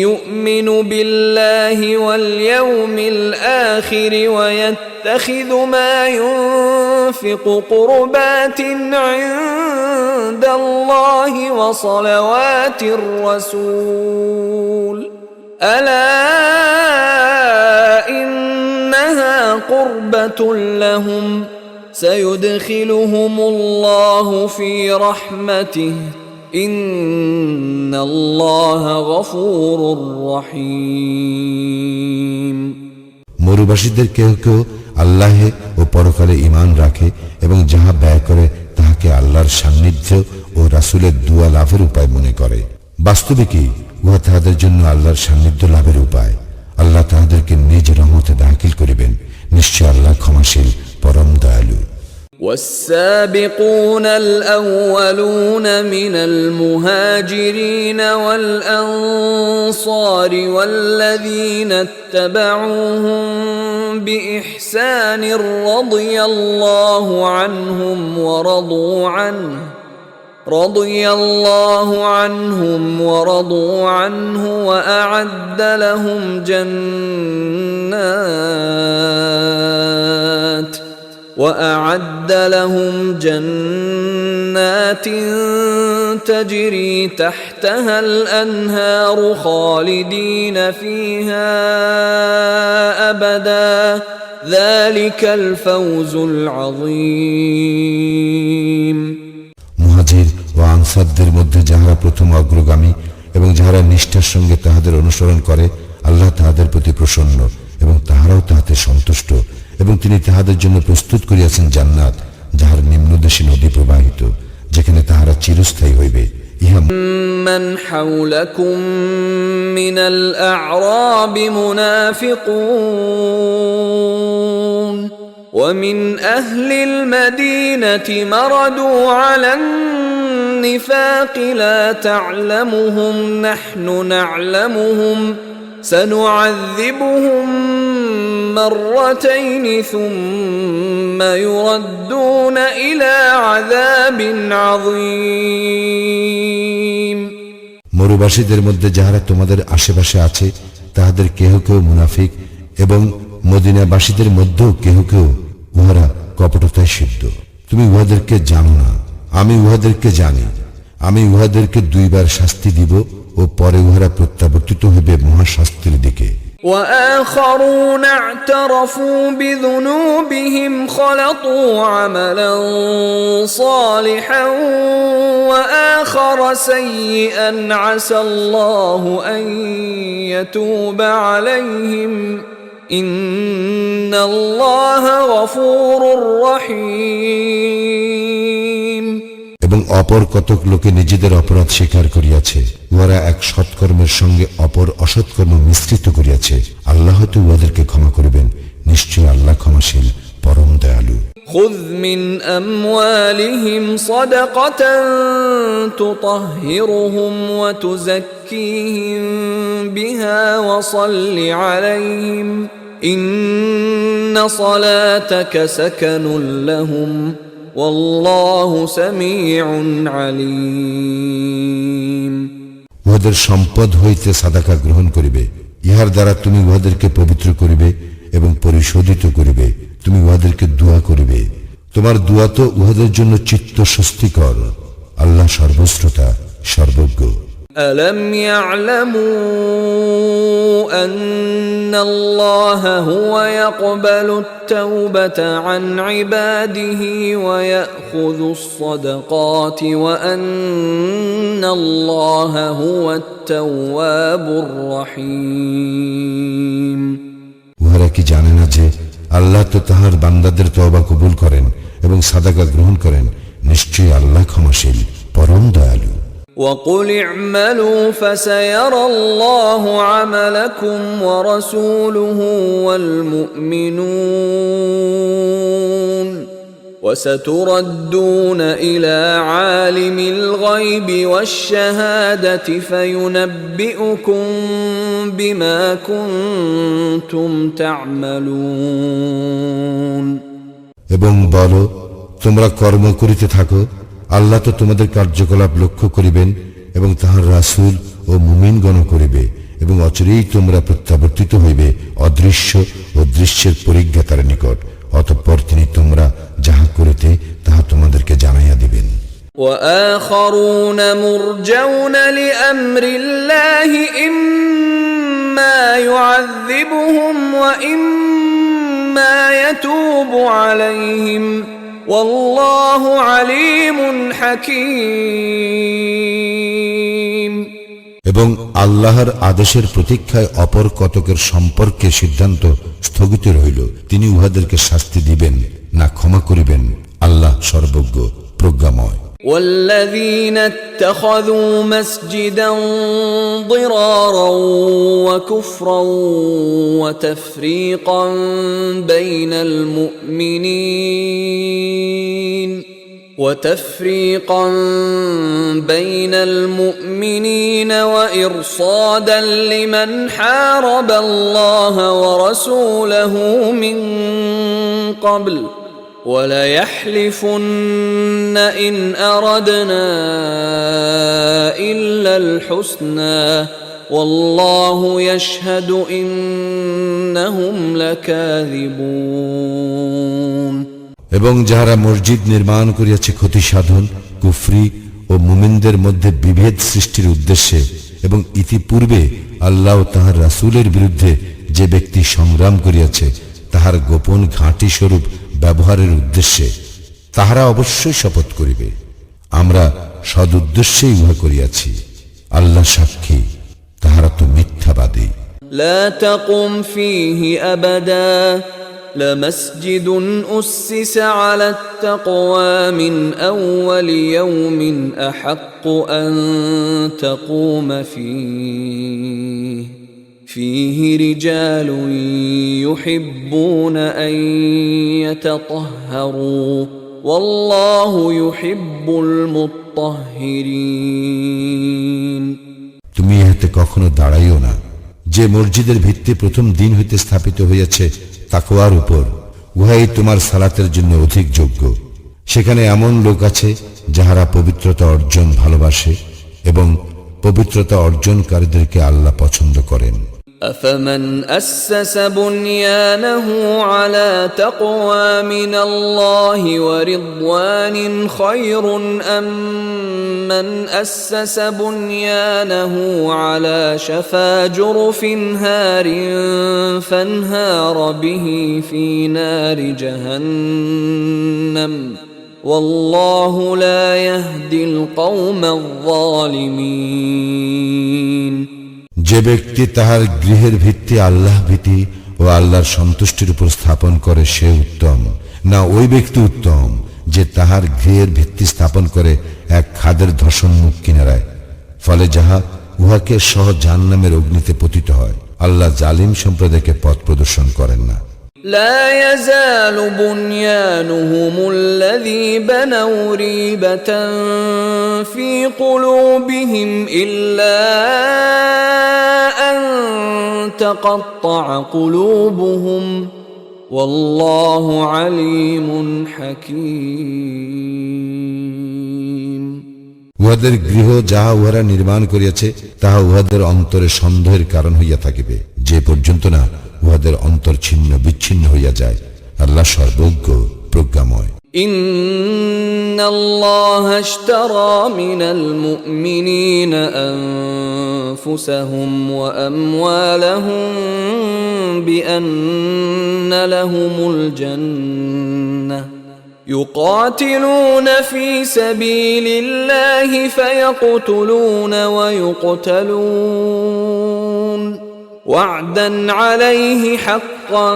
يؤمن بالله واليوم الآخر ويتخذ ما ينفق تنفق قربات عند الله وصلوات الرسول ألا إنها قربة لهم سيدخلهم الله في رحمته إن الله غفور رحيم
মরুবাসীদের কেউ কেউ আল্লাহে ও পরকালে ঈমান রাখে এবং যাহা ব্যয় করে তাহাকে আল্লাহর সান্নিধ্য ও রাসূলের দুয়া লাভের উপায় মনে করে। বাস্তবে কি উহা তাহাদের জন্য আল্লাহর সান্নিধ্য লাভের উপায়। আল্লাহ তাহাদেরকে নিজ রহমতে দাখিল করিবেন। নিশ্চয় আল্লাহ ক্ষমাশীল পরম দয়ালু।
والسابقون الأولون من المهاجرين والأنصار والذين اتبعوهم بإحسان رضي الله عنهم ورضوا عنه وأعد لهم جنات تجري تحتها الأنهار خالدين فيها أبدا ذلك الفوز العظيم
মুহাজির ও আনসারদের মধ্যে যাহারা প্রথম অগ্রগামী এবং যাহারা নিষ্ঠার সঙ্গে তাহাদের অনুসরণ করে, আল্লাহ তাহাদের প্রতি প্রসন্ন এবং তাহারাও তাহাতে সন্তুষ্ট এবং তিনি তাহাদের জন্য প্রস্তুত করিয়াছেন জান্নাত যাহার নিম্নদেশে নদী প্রবাহিত, যেখানে তাহারা চিরস্থায়ী হইবে। ইহা
من حولكم من الأعراب منافقون ومن أهل المدينة مردوا على النفاق لا تعلمهم نحن نعلمهم سنعذبهم مرتين ثم يردون إلى عذاب عظيم
মরুবাসীদের মধ্যে যাহারা তোমাদের আশেপাশে আছে তাহাদের কেহ কেউ মুনাফিক এবং মদিনাবাসীদের মধ্যেও কেহ কেউ উহারা কপটতায় সিদ্ধ। তুমি উহাদেরকে জানো না, আমি উহাদেরকে জানি। আমি উহাদেরকে দুইবার শাস্তি দিব ও পরে উহারা প্রত্যাবর্তিত হইবে মহাশাস্তির দিকে।
وآخرون اعترفوا بذنوبهم خلطوا عملا صالحا وآخر سيئا عسى الله أن يتوب عليهم إن الله غفور رحيم
এবং অপর কতক লোকে নিজেদের অপরাধ স্বীকার করিয়াছে, উহারা এক সৎকর্মের সঙ্গে অপর অসৎকর্ম মিশ্রিত করিয়াছে। আল্লাহ তো উহাদেরকে ক্ষমা করিবেন। নিশ্চয় আল্লাহ ক্ষমাশীল পরম দয়ালু।
خذ من أموالهم صدقة تطهرهم وتزكيهم بها وصل عليهم إن صلاتك سكن لهم والله سميع عليم
উহাদের সম্পদ হইতে সাদাকা গ্রহণ করিবে, ইহার দ্বারা তুমি উহাদেরকে পবিত্র করিবে এবং পরিশোধিত করিবে। তুমি উহাদেরকে দোয়া করিবে, তোমার দোয়া তো উহাদের জন্য চিত্ত স্বস্তিকর। আল্লাহ সর্বশ্রোতা সর্বজ্ঞ।
ألم يعلموا أن الله هو يقبل التوبة عن عباده ويأخذ الصدقات وأن الله هو التواب الرحيم
উহারা কি জানে না যে আল্লাহ তো তাহার বান্দাদের তওবা কবুল করেন এবং সাদাকা গ্রহণ করেন। নিশ্চয়ই আল্লাহ ক্ষমাশীল পরম দয়ালু।
وقل اعملوا فسيرى الله عملكم ورسوله والمؤمنون وستردون إلى عالم الغيب والشهادة فينبئكم بما كنتم تعملون
এবং বলো, তোমরা কর্ম করিতে থাকো, আল্লাহ তো তোমাদের কার্যকলাপ লক্ষ্য করিবেন এবং তাহার রাসূল ও মুমিনগণ করিবে এবং অচিরেই তোমরা প্রত্যাবর্তিত হইবে অদৃশ্য ও দৃশ্যের পরিজ্ঞাতার নিকট। অতঃপর তিনি তোমরা যাহা করিতে
وآخرون مرجون لأمر الله إما يعذبهم وإما يتوب عليهم والله عليم حكيم।
এবং আল্লাহর আদেশের প্রতীক্ষায় অপর কতকের সম্পর্কে সিদ্ধান্ত স্থগিত রইল, তিনি উহাদেরকে শাস্তি দিবেন না ক্ষমা করিবেন, আল্লাহ সর্বজ্ঞ প্রজ্ঞাময়।
والذين اتخذوا مسجدا ضرارا وكفرا وتفريقا بين المؤمنين وإرصادا لمن حارب الله ورسوله من قبل وليحلفن إن أردنا إلا الحسنى والله يشهد إنهم لكاذبون।
এবং যাহারা মসজিদ নির্মাণ করিয়াছে ক্ষতি সাধন, কুফরি ও মুমিনদের মধ্যে বিভেদ সৃষ্টির উদ্দেশ্যে, এবং ইতিপূর্বে আল্লাহ ও তাহার রাসূলের বিরুদ্ধে যে ব্যক্তি সংগ্রাম করিয়াছে তাহার গোপন ঘাঁটি স্বরূপ ব্যবহারের উদ্দেশ্যে, তাহারা অবশ্যই শপথ করিবে আমরা সদ উদ্দেশ্যেই উহা করিয়াছি, আল্লাহ সাক্ষী তাহারা তো মিথ্যাবাদী।
لا تقم فيه أبدا لمسجد أسس على التقوى من أول يوم أحق أن تقوم فيه رجال يحبون أن يتطهروا والله يحب المطهرين।
তুমি ইহাতে কখনো দাঁড়াইও না, যে মসজিদের ভিত্তি প্রথম দিন হইতে স্থাপিত হইয়াছে তাকওয়ার উপর, উহাই তোমার সালাতের জন্য অধিক যোগ্য। সেখানে এমন লোক আছে যাহারা পবিত্রতা অর্জন ভালোবাসে এবং পবিত্রতা অর্জনকারীদেরকে আল্লাহ পছন্দ করেন।
أفمن أسس بنيانه على تقوى من الله ورضوان خير أم من أسس بنيانه على شفا جرف هار فانهار به في نار جهنم والله لا يهدي القوم الظالمين।
যে ব্যক্তি তাহার গৃহের ভিত্তি আল্লাহ ভীতি ও আল্লাহর সন্তুষ্টির উপর স্থাপন করে সে উত্তম, না ওই ব্যক্তি উত্তম যে তাহার গৃহের ভিত্তি স্থাপন করে এক খাদের ধর্ষণমুখ কিনারায়, ফলে যাহা উহাকে সহ জাহান্নামের অগ্নিতে পতিত হয়। আল্লাহ জালিম সম্প্রদায়কে পথ প্রদর্শন করেন না।
لا يزال بنيانهم الذي بنوا ريبة في قلوبهم إلا أن تقطع قلوبهم والله عليم حكيم।
উহাদের গৃহ যাহা উহারা নির্মাণ করিয়াছে তাহা উহাদের অন্তরে সন্দেহের কারণ হইয়া থাকিবে, যে পর্যন্ত না উহাদের অন্তর ছিন্ন বিচ্ছিন্ন হইয়া যায়। আল্লাহ সর্বজ্ঞ প্রজ্ঞাময়।
ইন্নাল্লাহা আশতারা মিনাল মুমিনিনা আনফুসাহুম ওয়া আমওয়ালাহুম বিআন্না লাহুমুল জান্নাহ يقاتلون في سبيل الله فيقتلون ويقتلون وعدا عليه حقا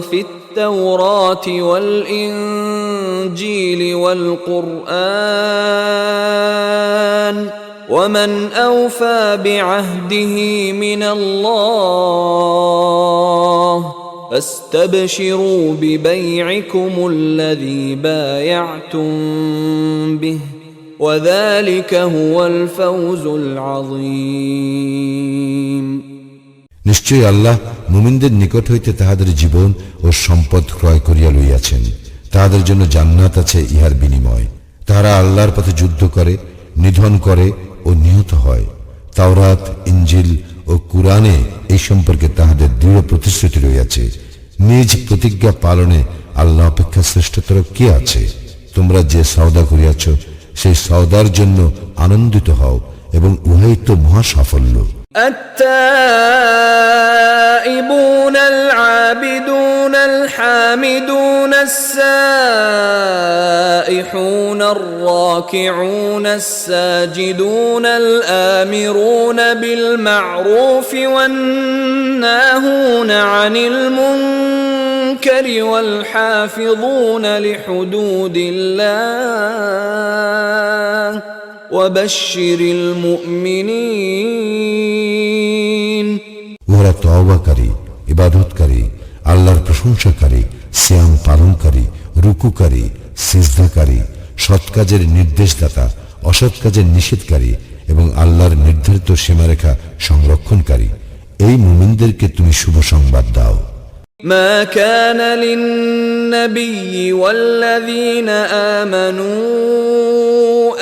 في التوراة والإنجيل والقرآن ومن أوفى بعهده من الله فاستبشروا ببيعكم الذي بايعتم به وذلك هو الفوز العظيم।
নিশ্চয়ই আল্লাহ মুমিনদের নিকট হইতে তাহাদের জীবন ও সম্পদ ক্রয় করিয়া লইয়াছেন, তাহাদের জন্য জান্নাত আছে ইহার বিনিময়। তাহারা আল্লাহর পথে যুদ্ধ করে, নিধন করে ও নিহত হয়। তাওরাত, ইনজিল ও কুরআনে এই সম্পর্কে তাহাদের দৃঢ় প্রতিশ্রুতি রইয়াছে। নিজ প্রতিজ্ঞা পালনে আল্লাহ অপেক্ষা শ্রেষ্ঠতর কে আছে? তোমরা যে সওদা করিয়াছ সেই সওদার জন্য আনন্দিত হও এবং উহাই তো মহা সাফল্য।
التائبون العابدون الحامدون السائحون الراكعون الساجدون الآمرون بالمعروف والناهون عن المنكر والحافظون لحدود الله وبشر المؤمنين
উহারা তওবাকারী, ইবাদতকারী, আল্লাহর প্রশংসাকারী, সিয়াম পালনকারী, রুকুকারী, সিজদাকারী, সৎ কাজের নির্দেশদাতা, অসৎ কাজের নিষেধকারী এবং আল্লাহর নির্ধারিত সীমারেখা সংরক্ষণকারী এই মুমিনদেরকে তুমি শুভ সংবাদ দাও।
ما كان للنبي والذين آمنوا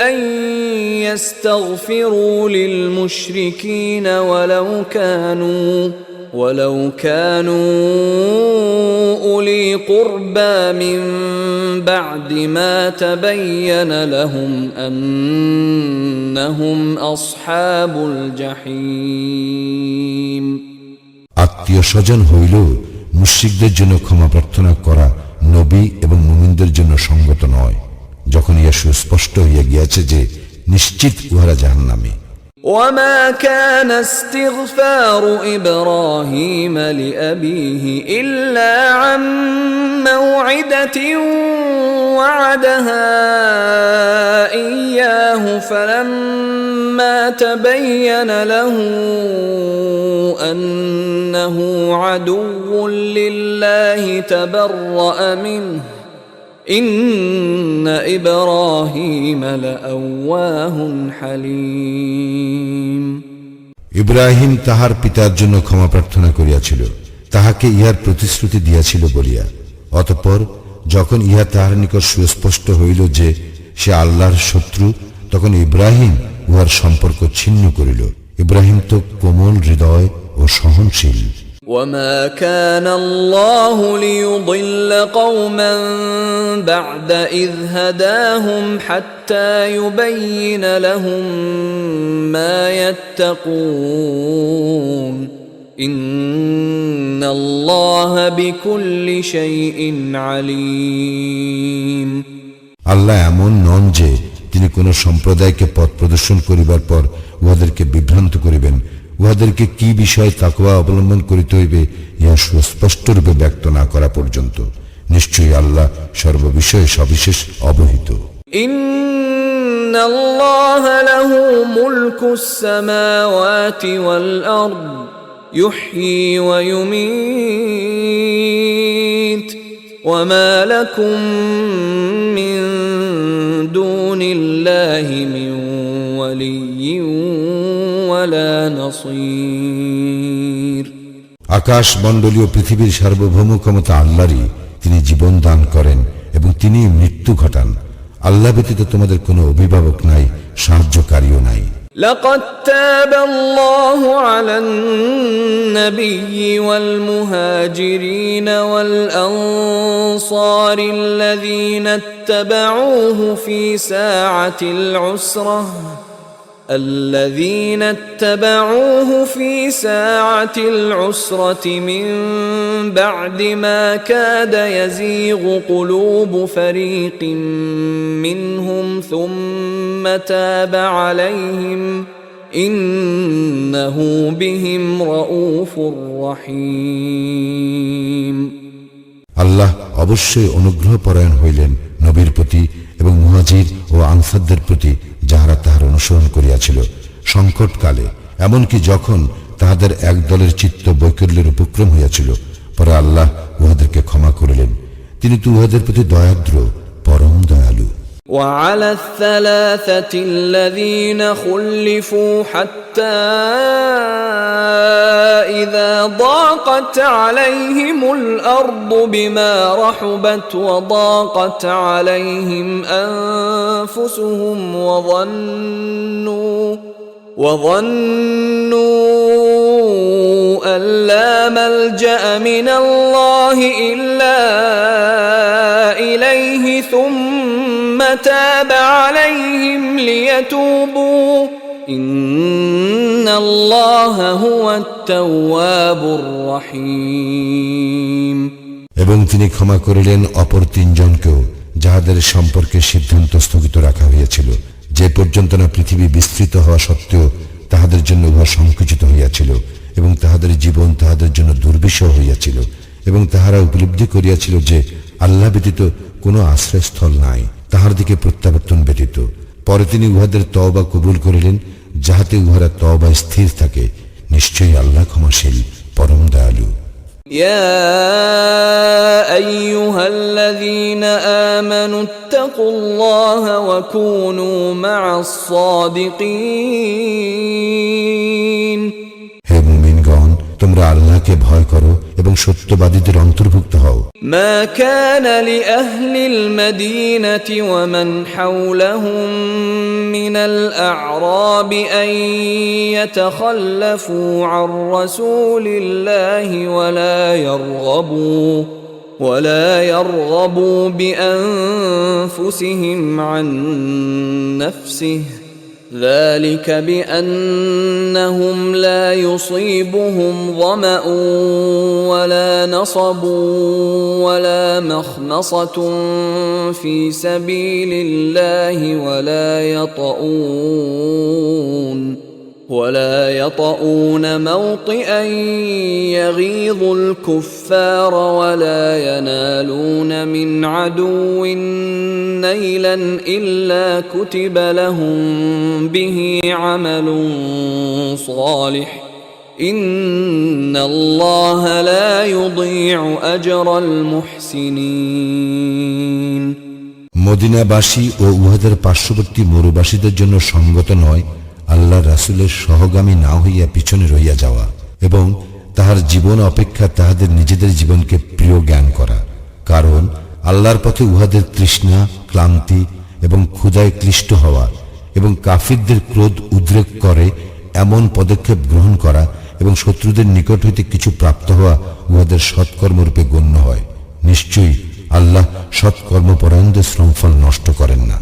أن يستغفروا للمشركين ولو كانوا أولي قربى من بعد ما تبين لهم أنهم أصحاب الجحيم
আত্মীয় স্বজন হইল মুশরিকদের জন্য ক্ষমা প্রার্থনা করা নবী এবং মুমিনদের জন্য সঙ্গত নয়, যখন ইহা সুস্পষ্ট হইয়া গিয়াছে যে নিশ্চিত উহারা জাহান্নামী।
وما كان استغفار إبراهيم لأبيه إلا عن موعدة وعدها إياه فلما تبين له أنه عدو لله تبرأ منه إن إبراهيم لأواه حليم
ইব্রাহিম তাহার পিতার জন্য ক্ষমা প্রার্থনা করিয়াছিল, তাহাকে ইহার প্রতিশ্রুতি দিয়াছিল বলিয়া। অতঃপর যখন ইহা তাহার নিকট সুস্পষ্ট হইল যে সে আল্লাহর শত্রু, তখন ইব্রাহিম উহার সম্পর্ক ছিন্ন করিল। ইব্রাহিম তো কোমল হৃদয় ও সহনশীল।
وما كان الله ليضل قوما بعد إذ هداهم حتى يبين لهم ما يتقون إن الله بكل شيء عليم
আল্লাহ এমন নন যে তিনি কোন সম্প্রদায়কে পথ প্রদর্শন করিবার পর উহাদেরকে বিভ্রান্ত করিবেন। উহাদেরকে কি বিষয় তাকওয়া অবলম্বন করিতে হইবে ইহা সুস্পষ্ট রূপে ব্যক্ত না করা পর্যন্ত নিশ্চয়ই আল্লাহ সর্ববিষয়ে সবিশেষ অবহিত।
ইন্নাল্লাহা লাহু মুলকুস সামাওয়াতি ওয়াল আরদ ইউহয়ী ওয়া ইউমীত ওয়া মা লাকুম মিন দুনিল্লাহি মিন ওয়ালিয়্যিন ওয়ালা নাসীর।
আকাশ মণ্ডলীয় পৃথিবীর সার্বভৌম ক্ষমতা আল্লাহরই, তিনি জীবন দান করেন এবং তিনি মৃত্যু ঘটান। আল্লাহ ব্যতীত তোমাদের কোনো অভিভাবক নাই, সাহায্যকারীও নাই।
لقد تاب الله على النبي والمهاجرين والأنصار الذين اتبعوه في ساعة العسرة من بعد ما كاد يزيغ قلوب فريق منهم ثم تاب عليهم إنه بهم رؤوف رحيم
আল্লাহ অবশ্যই অনুগ্রহ পরায়ণ হইলেন নবীর প্রতি এবং মুহাজির ও আনসারদের প্রতি, যাহারা তাহার অনুসরণ করিয়াছিল সংকটকালে, এমনকি যখন তাহাদের এক দলের চিত্ত বৈকল্যের উপক্রম হইয়াছিল। পরে আল্লাহ উহাদেরকে ক্ষমা করিলেন, তিনি তো উহাদের প্রতি দয়াদ্র, পরম দয়ালু।
وعلى الثلاثة الذين خلفوا حتى إذا ضاقت عليهم الأرض بما رحبت وضاقت عليهم أنفسهم وظنوا أن لا ملجأ من الله إلا إليه ثم تاب عليهم ليتوبوا إن الله هو التواب الرحيم।
এবং তিনি ক্ষমা করিলেন অপর তিনজনকেও, যাহাদের সম্পর্কে সিদ্ধান্ত স্থগিত রাখা হইয়াছিল, যে পর্যন্ত না পৃথিবী বিস্তৃত হওয়া সত্ত্বেও তাহাদের জন্য উহা সংকুচিত হইয়াছিল এবং তাহাদের জীবন তাহাদের জন্য দুর্বিষহ হইয়াছিল, এবং তাহারা উপলব্ধি করিয়াছিল যে আল্লাহ ব্যতীত কোনো আশ্রয়স্থল নাই তাহার দিকে প্রত্যাবর্তন ব্যতীত। পরে তিনি উহাদের তওবা কবুল করিলেন, যাহাতে উহারা তওবায় স্থির থাকে। নিশ্চয়ই আল্লাহ ক্ষমাশীল, পরম দয়ালু।
يا أيها الذين آمنوا اتقوا الله وكونوا مع الصادقين।
হে মুমিনগণ, তোমরা আল্লাহকে ভয় করো এবং সত্যবাদীদের অন্তর্ভুক্ত হও।
ما كان لأهل المدينة ومن حولهم من الأعراب أن يتخلفوا عن رسول الله ولا يرغبوا بأنفسهم عن نفسه ذلك بأنهم لا يصيبهم ظمأ ولا نصب ولا مخمصة في سبيل الله ولا يطؤون موطئا يغيظ الكفار ولا ينالون من عدو نيلا إلا كتب لهم به عمل صالح إن الله لا يضيع أجر المحسنين।
মদিনাবাসী ও উহাদের পার্শ্ববর্তী মরুবাসীদের জন্য সঙ্গত নয় আল্লাহ রাসূলের সহগামী না হইয়া পিছনে রইয়া যাওয়া এবং তাহার জীবন অপেক্ষা তাহাদের নিজেদের জীবনকে প্রিয় জ্ঞান করা, কারণ আল্লাহর পথে উহাদের তৃষ্ণা, ক্লান্তি এবং ক্ষুধায় ক্লিষ্ট হওয়া এবং কাফিরদের ক্রোধ উদ্রেক করে এমন পদক্ষেপ গ্রহণ করা এবং শত্রুদের নিকট হইতে কিছু প্রাপ্ত হওয়া উহাদের সৎকর্মরূপে গণ্য হয়। নিশ্চয়ই আল্লাহ সৎকর্মপরায়ণদের শ্রমফল নষ্ট করেন না।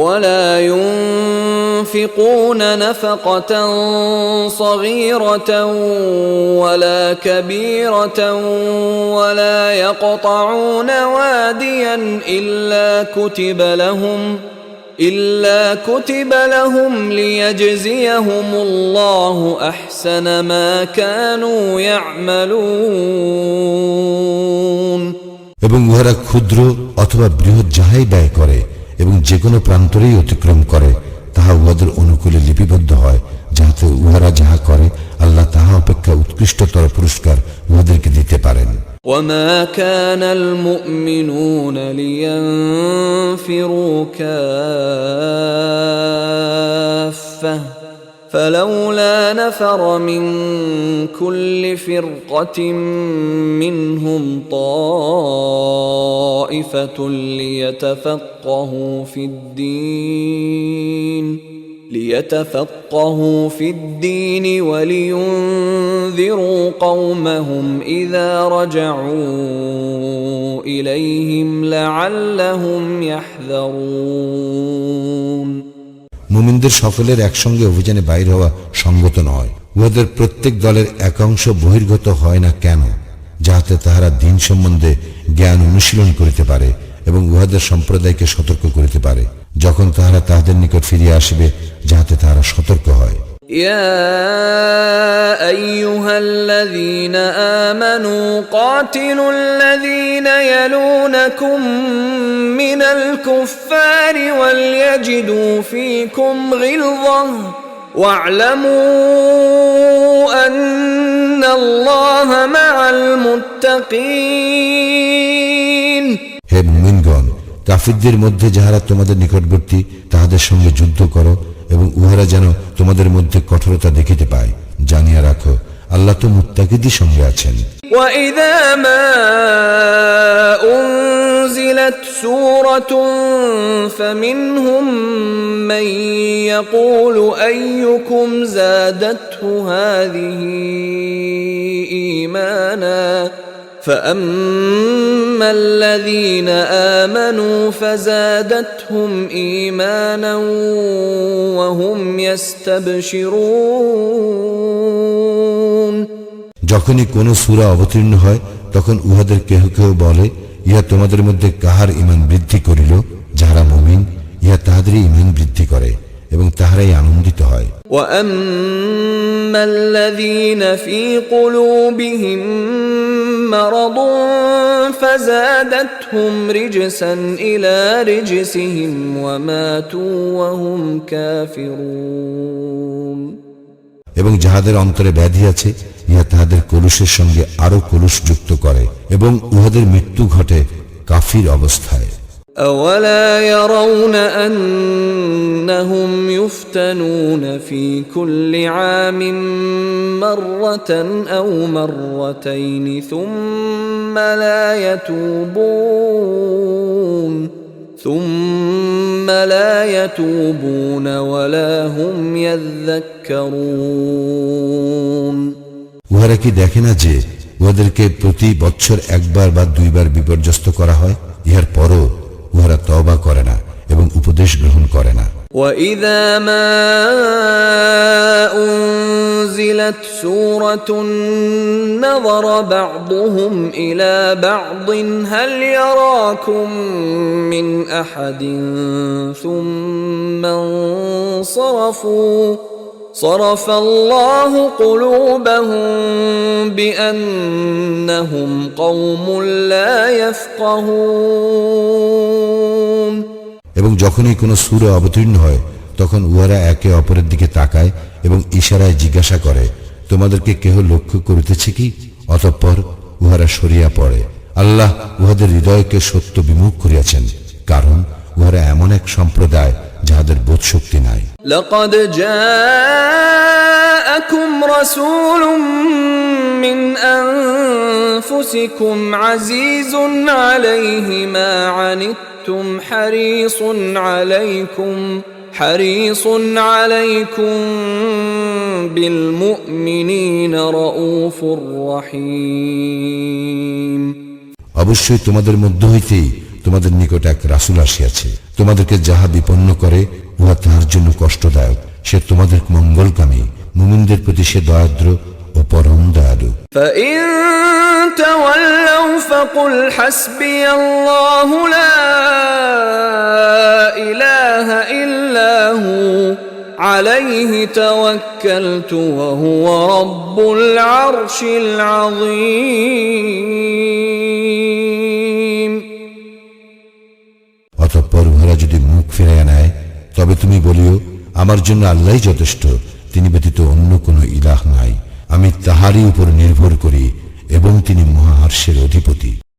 ولا ينفقون نفقة صغيرة ولا كبيرة ولا يقطعون واديا إلا كتب لهم ليجزيهم الله أحسن ما كانوا يعملون।
এবং উহারা ক্ষুদ্র অথবা বৃহৎ যাহাই ব্যয় করে এবং যে কোনো প্রান্তরেই অতিক্রম করে তাহা উহাদের অনুকূলে লিপিবদ্ধ হয়, যাহাতে উহারা যাহা করে আল্লাহ তাহা অপেক্ষা উৎকৃষ্টতর পুরস্কার উহাদেরকে দিতে পারেন।
وما كان المؤمنون لينفروا كافة فلولا نفر من كل فرقة منهم طائفة ليتفقهوا في الدين ولينذروا قومهم إذا رجعوا إليهم لعلهم يحذرون।
মুমিনদের সকলের একসঙ্গে অভিযানে বাইর হওয়া সঙ্গত নয়। উহাদের প্রত্যেক দলের একাংশ বহির্গত হয় না কেন, যাহাতে তাহারা দিন সম্বন্ধে জ্ঞান অনুশীলন করিতে পারে এবং উহাদের সম্প্রদায়কে সতর্ক করিতে পারে যখন তাহারা তাহাদের নিকট ফিরিয়া আসিবে, যাহাতে তাহারা সতর্ক হয়।
يا أيها الذين آمنوا قاتلوا الذين يلونكم من الكفار وليجدوا فيكم غلظة واعلموا أن الله مع المتقين।
হে মুমিনগণ, কাফিরদের মধ্যে যাহারা তোমাদের নিকটবর্তী তাহাদের সঙ্গে যুদ্ধ করো এবং উহারা যেন তোমাদের মধ্যে কঠোরতা দেখিতে পায়। জানিয়া রাখো আল্লাহ তো মুত্তাকিদের সঙ্গে আছেন।
وَإِذَا مَا أُنزِلَتْ سُورَةٌ فَمِنْهُمْ مَنْ يَقُولُ أَيُّكُمْ زَادَتْهُ هَذِهِ إِيمَانًا فأما الذين آمنوا فزادتهم إيمانا وهم يستبشرون
যখনই কোন সূরা অবতীর্ণ হয় তখন উহাদের কেহ কেহ বলে, ইহা তোমাদের মধ্যে কাহার ঈমান বৃদ্ধি করিল? যাহারা মুমিন, ইহা তাহাদেরই ঈমান বৃদ্ধি করে এবং তাহারাই আনন্দিত হয়।
وأما الذين في قلوبهم مرض فزادتهم رجسا إلى رجسهم وماتوا وهم كافرون
এবং যাহাদের অন্তরে ব্যাধি আছে, ইহা তাহাদের কলুষের সঙ্গে আরো কলুষ যুক্ত করে এবং উহাদের মৃত্যু ঘটে কাফির অবস্থায়।
أولا يرون أنهم يفتنون في كل عام مرة أو مرتين ثم لا يتوبون ولا هم يذكرون
উহারা কি দেখে না যে উহাদেরকে প্রতি বছর একবার বা দুইবার বিপর্যস্ত করা হয়, ইহার পরও উহারা তওবা করে না এবং উপদেশ গ্রহণ করে না।
وَإِذَا مَا أُنزِلَتْ سُورَةٌ نَظَرَ بَعْضُهُمْ إِلَى بَعْضٍ هَلْ يَرَاكُمْ مِنْ أَحَدٍ ثُمَّ انصَرَفُوا صَرَفَ اللَّهُ قُلُوبَهُم بِأَنَّهُمْ قَوْمٌ لَّا يَفْقَهُونَ
এবং যখনই কোনো সূরা অবতীর্ণ হয় তখন উহারা একে অপরের দিকে তাকায় এবং ইশারায় জিজ্ঞাসা করে, তোমাদেরকে কেহ লক্ষ্য করিতেছে কি? অতঃপর উহারা সরিয়া পড়ে। আল্লাহ উহাদের হৃদয়কে সত্য বিমুখ করিয়াছেন, কারণ উহারা এমন এক সম্প্রদায় যাহাদের বোধশক্তি নাই।
لقد جاءكم رسول من أنفسكم عزيز عليه ما عنتم حريص عليكم بالمؤمنين رؤوف رحيم
অবশ্যই তোমাদের মধ্য হইতেই তোমাদের নিকট এক রাসূল আসিয়াছে, তোমাদেরকে যাহা বিপন্ন করে উহা তাহার জন্য কষ্টদায়ক। সে তোমাদের মঙ্গলকামী, মুমিনদের প্রতি সে দয়াদ্র ও পরম দয়ালু।
فإن تولوا فقل حسبي الله لا إله إلا هو عليه توكلت وهو رب العرش العظيم
অতঃপর উহারা যদি মুখ ফিরাইয়া নেয় তবে তুমি বলিও, আমার জন্য আল্লাহই যথেষ্ট, তিনি ব্যতীত অন্য কোনো ইলাহ নাই, আমি তাহারই উপর নির্ভর করি এবং তিনি মহা আরশের অধিপতি।